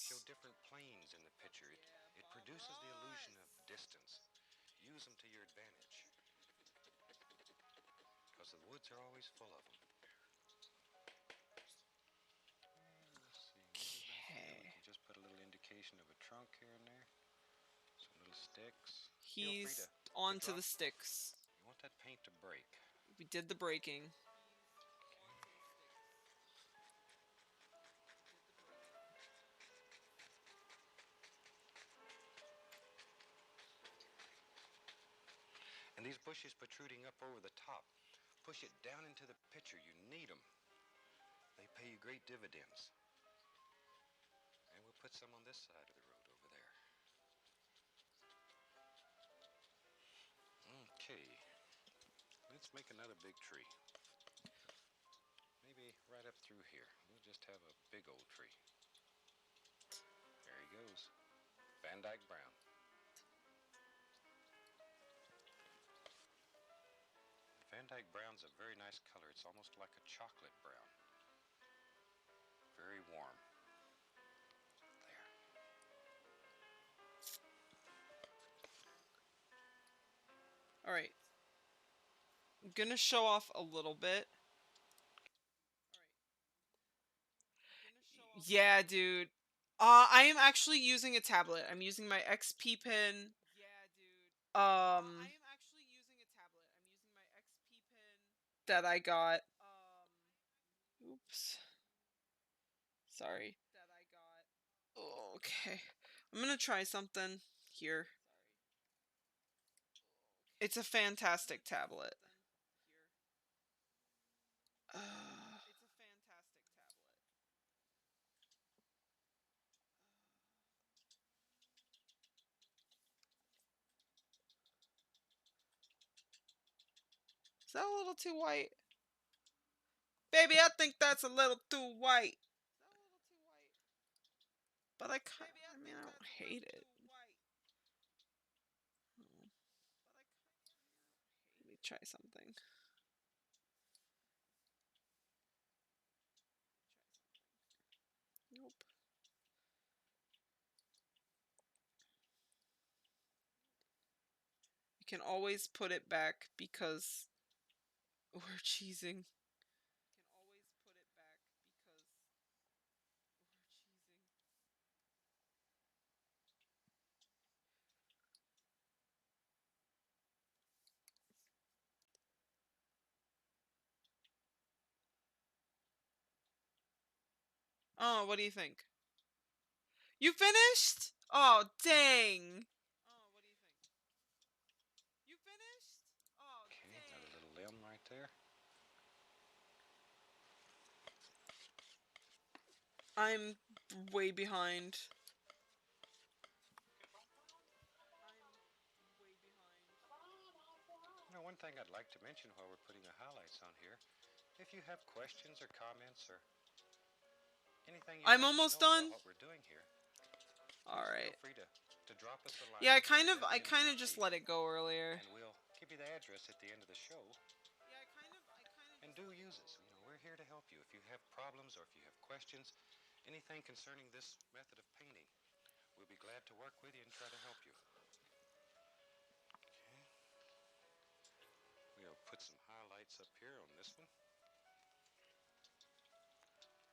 show This. different planes in the picture. It produces the illusion of distance. Use them to your advantage. Because the woods are always full of them. Let's see, maybe back here we Okay. can just put a little indication of a trunk here and there. Some little sticks. Feel free He's to onto drop. the sticks. You want that paint to break. We did the breaking. And these bushes protruding up over the top, push it down into the picture. You need them. They pay you great dividends. And we'll put some on this side of the road over there. Okay. Let's make another big tree. Maybe right up through here. We'll just have a big old tree. There he goes. Van Dyke Brown. Van Dyke Brown's a very nice color. It's almost like a chocolate brown. Very warm. There. Alright. I'm gonna show off a little bit. Yeah, dude. I am actually using a tablet. I'm using my XP pen. That I got. Oops. Sorry. Okay. I'm gonna try something here. It's a fantastic tablet. Uh, is that a little too white? Baby, I think that's a little too white. But I mean, I don't hate it. Let me try something. Nope. You can always put it back because we're cheesing. Oh, what do you think? You finished? Oh, dang. Okay, another little limb right there. I'm way behind. You know, one thing thing I'd like to mention while we're putting the highlights on here, if you have questions or comments or anything you'd I'm like to almost know about done. what we're doing here, All please feel right. free to drop us a line Yeah, I through kind of I kind of just WNTP, let it go earlier. and we'll give you the address at the end of the show. And do use us. You know, we're here to help you. If you have problems or if you have questions, anything concerning this method of painting, we'll be glad to work with you and try to help you. Okay. We'll put some highlights up here on this one.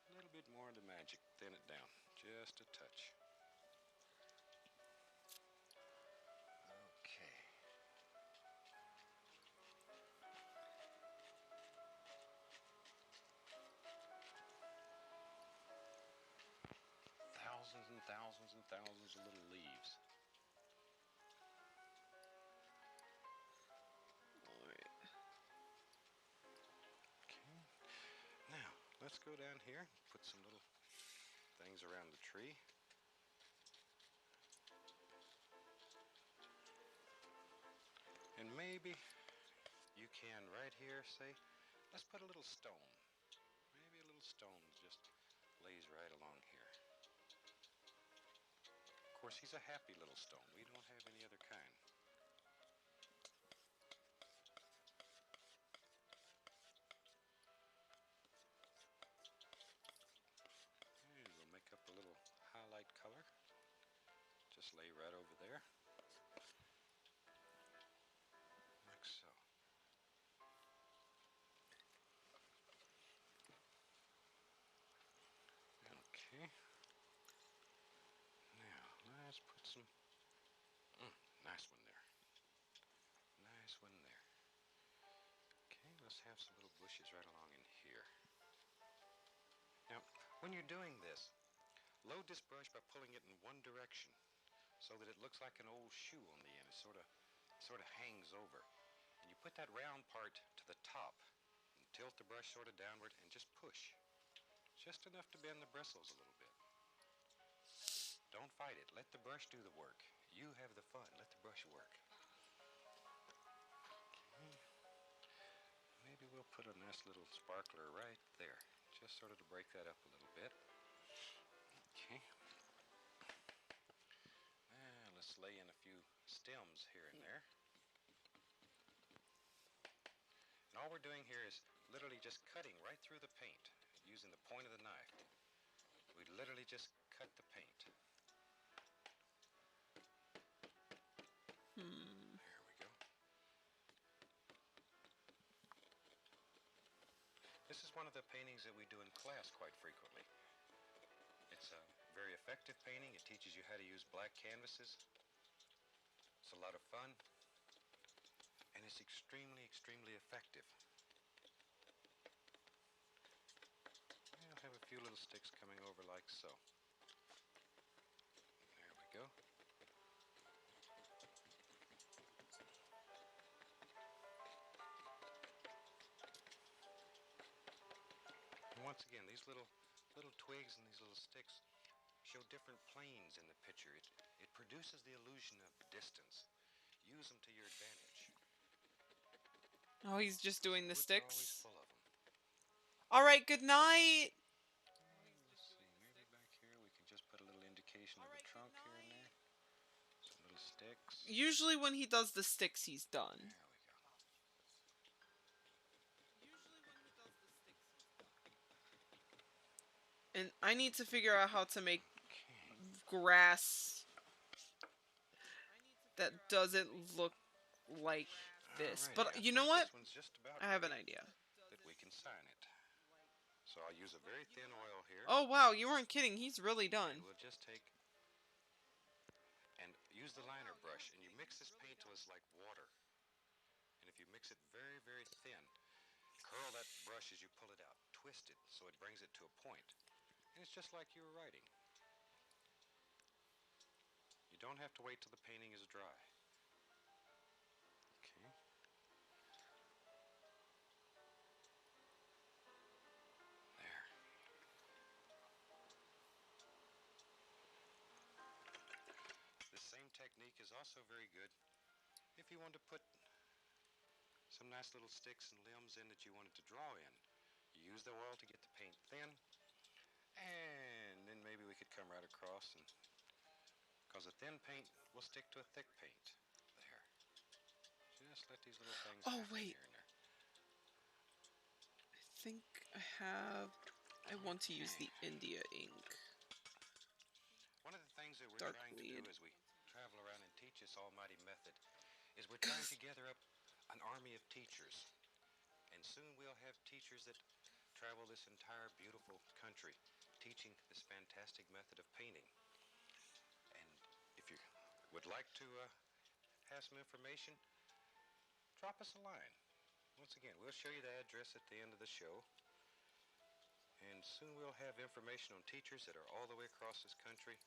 A little bit more of the magic. Thin it down just a touch. Okay. Thousands and thousands and thousands of little leaves. All right. Okay. Now, let's go down here, put some little things around the tree. And maybe you can right here say, let's put a little stone. Maybe a little stone just lays right along here. Of course, he's a happy little stone. We don't have any other kind. And we'll make up a little highlight color. Just lay right over there. Like so. Okay. Now, let's put some... nice one there. Nice one there. Okay, let's have some little bushes right along in here. Now, when you're doing this, load this brush by pulling it in one direction so that it looks like an old shoe on the end. It sort of hangs over. And you put that round part to the top and tilt the brush sort of downward and just push. Just enough to bend the bristles a little bit. Don't fight it. Let the brush do the work. You have the fun. Let the brush work. Okay. Maybe we'll put a nice little sparkler right there. Just sort of to break that up a little bit. Okay. Let's lay in a few stems here and there. And all we're doing here is literally just cutting right through the paint using the point of the knife. We literally just cut the paint. There we go. This is one of the paintings that we do in class quite frequently. It's a very effective painting. It teaches you how to use black canvases. It's a lot of fun. And it's extremely, extremely effective. I'll have a few little sticks coming over like so. There we go. And once again, these little twigs and these little sticks show different planes in the picture. It produces the illusion of distance. Use them to your advantage. Oh, he's just doing the Woods are always sticks. full of them. All right, good night. Let's see, maybe back here we can just put a little indication of a trunk here and there. Some little sticks. Usually when he does the sticks, he's done. There we go. And I need to figure out how to make Okay. grass that doesn't look like this. Alrighty, But I you know think what? this one's just about I have an ready idea. that we can sign it. So I'll use a very thin oil here. Oh, wow, you weren't kidding. He's really done. And we'll just take and use the liner brush, and you mix this paint till it's like water. And if you mix it very, very thin, curl that brush as you pull it out. Twist it so it brings it to a point. And it's just like you were writing. You don't have to wait till the painting is dry. Okay. There. This same technique is also very good if you want to put some nice little sticks and limbs in that you wanted to draw in. You use the oil to get the paint thin, and then maybe we could come right across and because a thin paint will stick to a thick paint. There. Just let these little things Oh, happen wait. here and there. I think I have. I want to use the India ink. One of the things that we're Dark trying to do lead. as we travel around and teach this almighty method is we're trying to gather up an army of teachers. And soon we'll have teachers that travel this entire beautiful country teaching this fantastic method of painting. And if you would like to have some information, drop us a line. Once again, we'll show you the address at the end of the show. And soon we'll have information on teachers that are all the way across this country.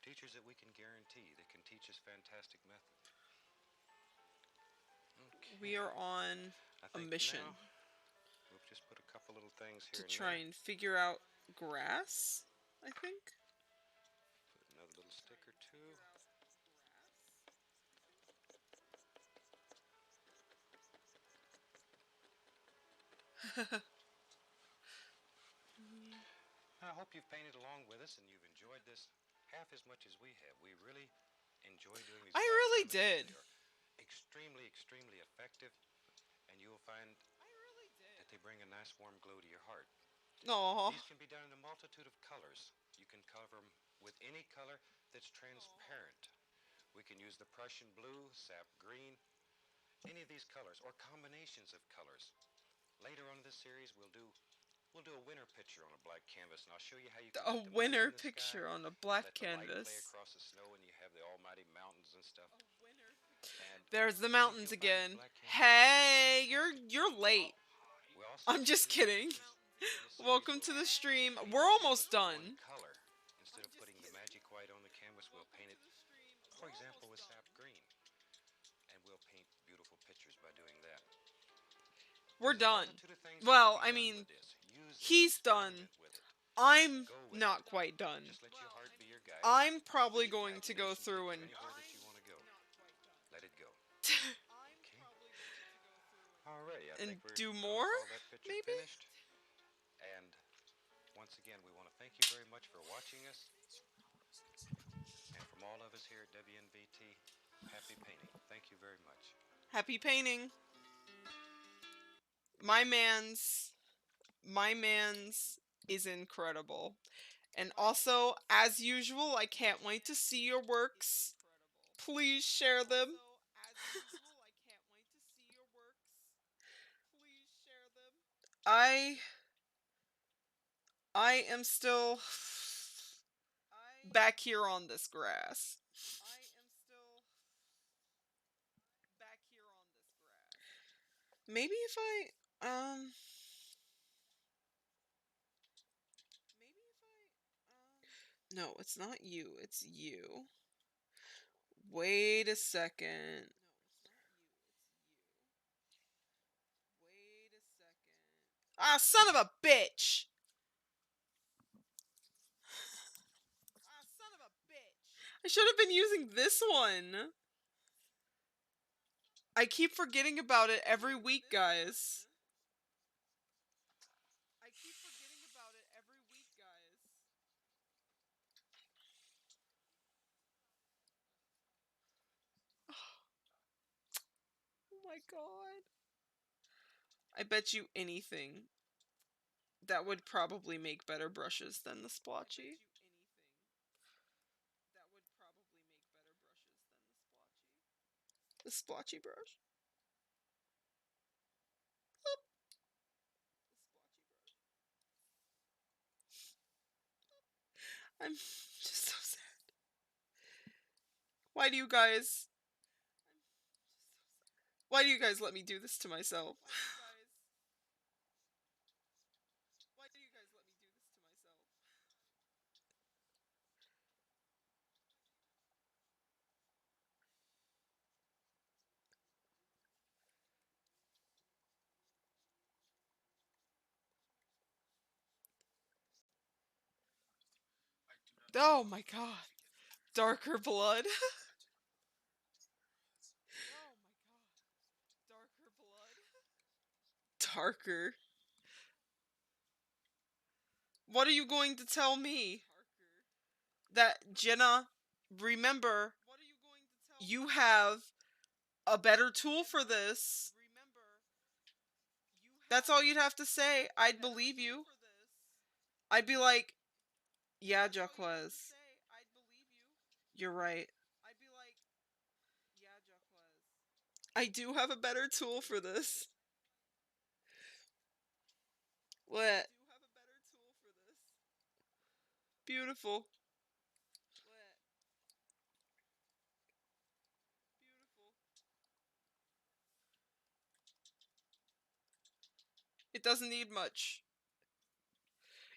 Teachers that we can guarantee that can teach this fantastic method. We Okay. are on I a think mission now we'll just put a couple little things to here and try there. and figure out grass, I think. Put another little stick or two. I hope you've painted along with us and you've enjoyed this half as much as we have. We really enjoy doing these I black really canvases. did. They are extremely, extremely effective, and you'll find that they bring a nice warm glow to your heart. Aw. These can be done in a multitude of colors. You can cover them with any color that's transparent. We can use the Prussian blue, sap green, any of these colors, or combinations of colors. Later on in this series, we'll do a winter picture on a black canvas, and I'll show you how you can A let the moon winter in the sky, picture on a black let the light play canvas. across the snow, and you have the almighty mountains and stuff. And There's the I think mountains you'll find this again. black canvas Hey, can be fantastic you're pictures. late. We also I'm just kidding. in this series Welcome will to the stream. paint We're the almost canvas with one done. color. Instead of putting the magic white on the canvas, we'll paint it, for example, with sap green. And we'll paint beautiful pictures by doing that. We're There's a done. multitude of things that Well, can be I done mean, with this. Use it, he's done. experiment with it, I'm go with not it. quite done. Just let your heart be your guide. I'm probably Let your going to go imagination take through you and anywhere that you want to go. Let it go. Okay. Alrighty, I think and we're do going more, to call that picture maybe? finished. And once again, we want to thank you very much for watching us. And from all of us here at WNBT, happy painting. Thank you very much. Happy painting. My man's my man's is incredible. And also, as usual, I can't wait to see your works. Please share them. I I am still back here on this grass. Maybe if no, it's not you, it's you. Wait a second. Ah, son of a bitch! I should have been using this one. I keep forgetting about it every week, guys. Oh my god. I bet you anything that would probably make better brushes than the splotchy. The splotchy brush. I'm just so sad. Why do you guys... Why do you guys let me do this to myself? Oh my god. Darker blood. darker. What are you going to tell me? That, Jenna, remember, you have a better tool for this. That's all you'd have to say. I'd believe you. I'd be like, yeah, Jaquez, you're right. I do have a better tool for this. What? Beautiful. It doesn't need much.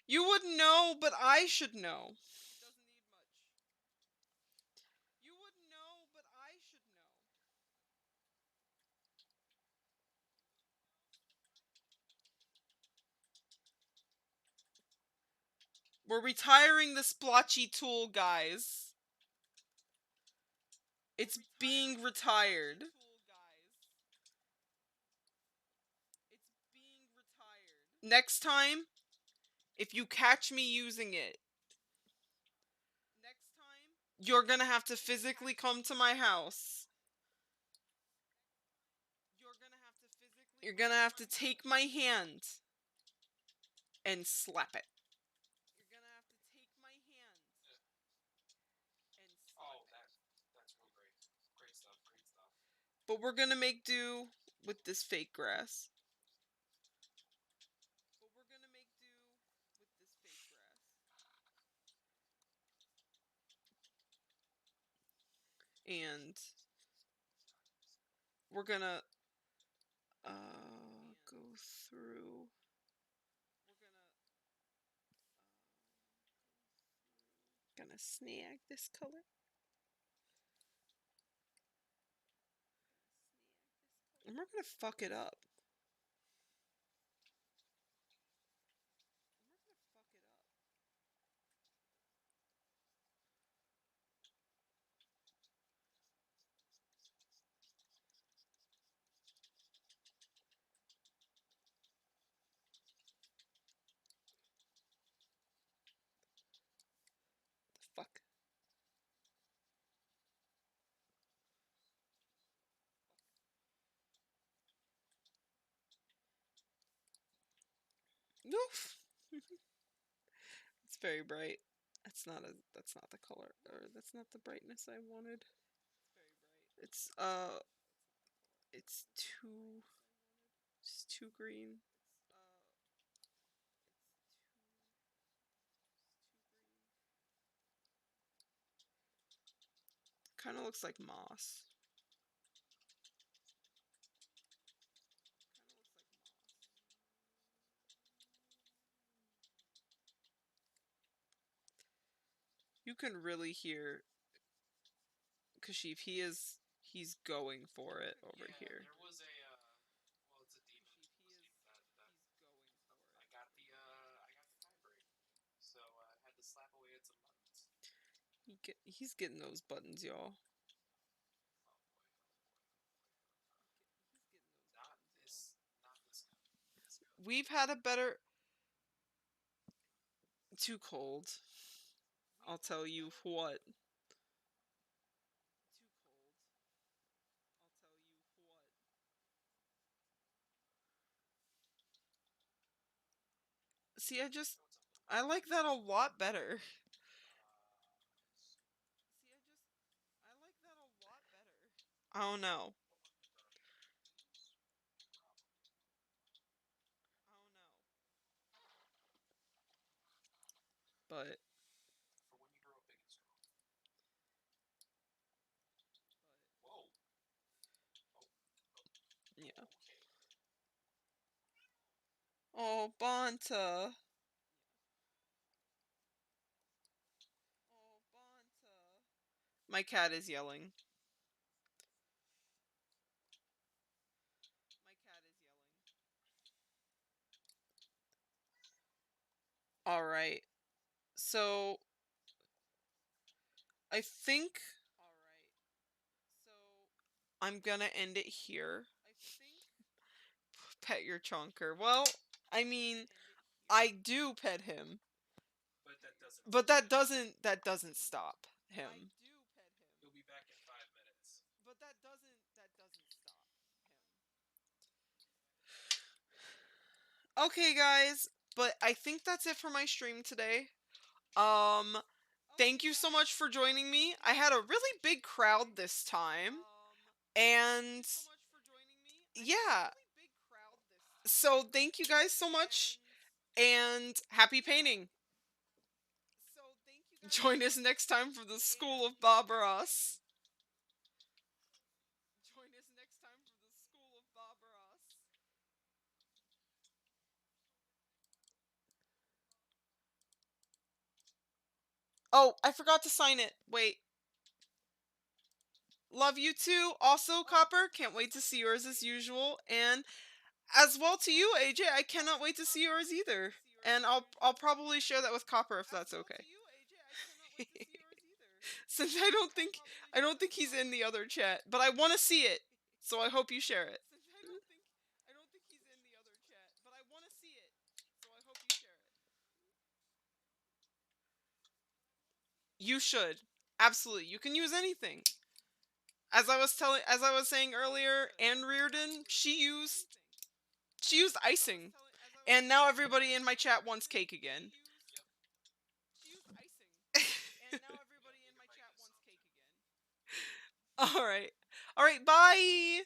You wouldn't know, but I should know. We're retiring the splotchy tool, guys. It's being retired. Next time, if you catch me using it, you're gonna have to physically come to my house. You're gonna have to take my hand and slap it. Oh, that's real great. Great stuff. Great stuff. But we're gonna make do with this fake grass. And we're gonna go through. Gonna snag this color. And we're gonna fuck it up. The fuck. Oof. It's very bright. That's not the color, or that's not the brightness I wanted. It's it's too green. Kind of looks like moss. You can really hear Kashif. He's going for it over Yeah, here. there was a well, it's a demon. I got the tie break, so I had to slap away at some buttons. He's getting those buttons, y'all. Not this, not this guy. This guy. We've had a better. Too cold. I'll tell you what. See, I like that a lot better. I don't know, but For when you grow up big and strong. Whoa. yeah. Okay. Oh, Bonta. My cat is yelling. All right. So, I think I'm gonna end it here. pet your chonker. Well, I mean, I do pet him, but that doesn't stop him. He'll be back in 5 minutes. Okay, guys, but I think that's it for my stream today. Um, Thank you so much for joining me. I had a really big crowd this time, and yeah. So thank you guys so much, and happy painting. Join us next time for the School of Bob Ross. Oh, I forgot to sign it. Wait. Love you too. Also, Copper, can't wait to see yours as usual. And as well to you, AJ. I cannot wait to see yours either. And I'll probably share that with Copper if that's okay. Since I don't think he's in the other chat, but I want to see it. So I hope you share it. You should. Absolutely. You can use anything. As I was saying earlier, Anne Reardon, she used icing. And now everybody in my chat wants cake again. Yep. All right. All right, bye.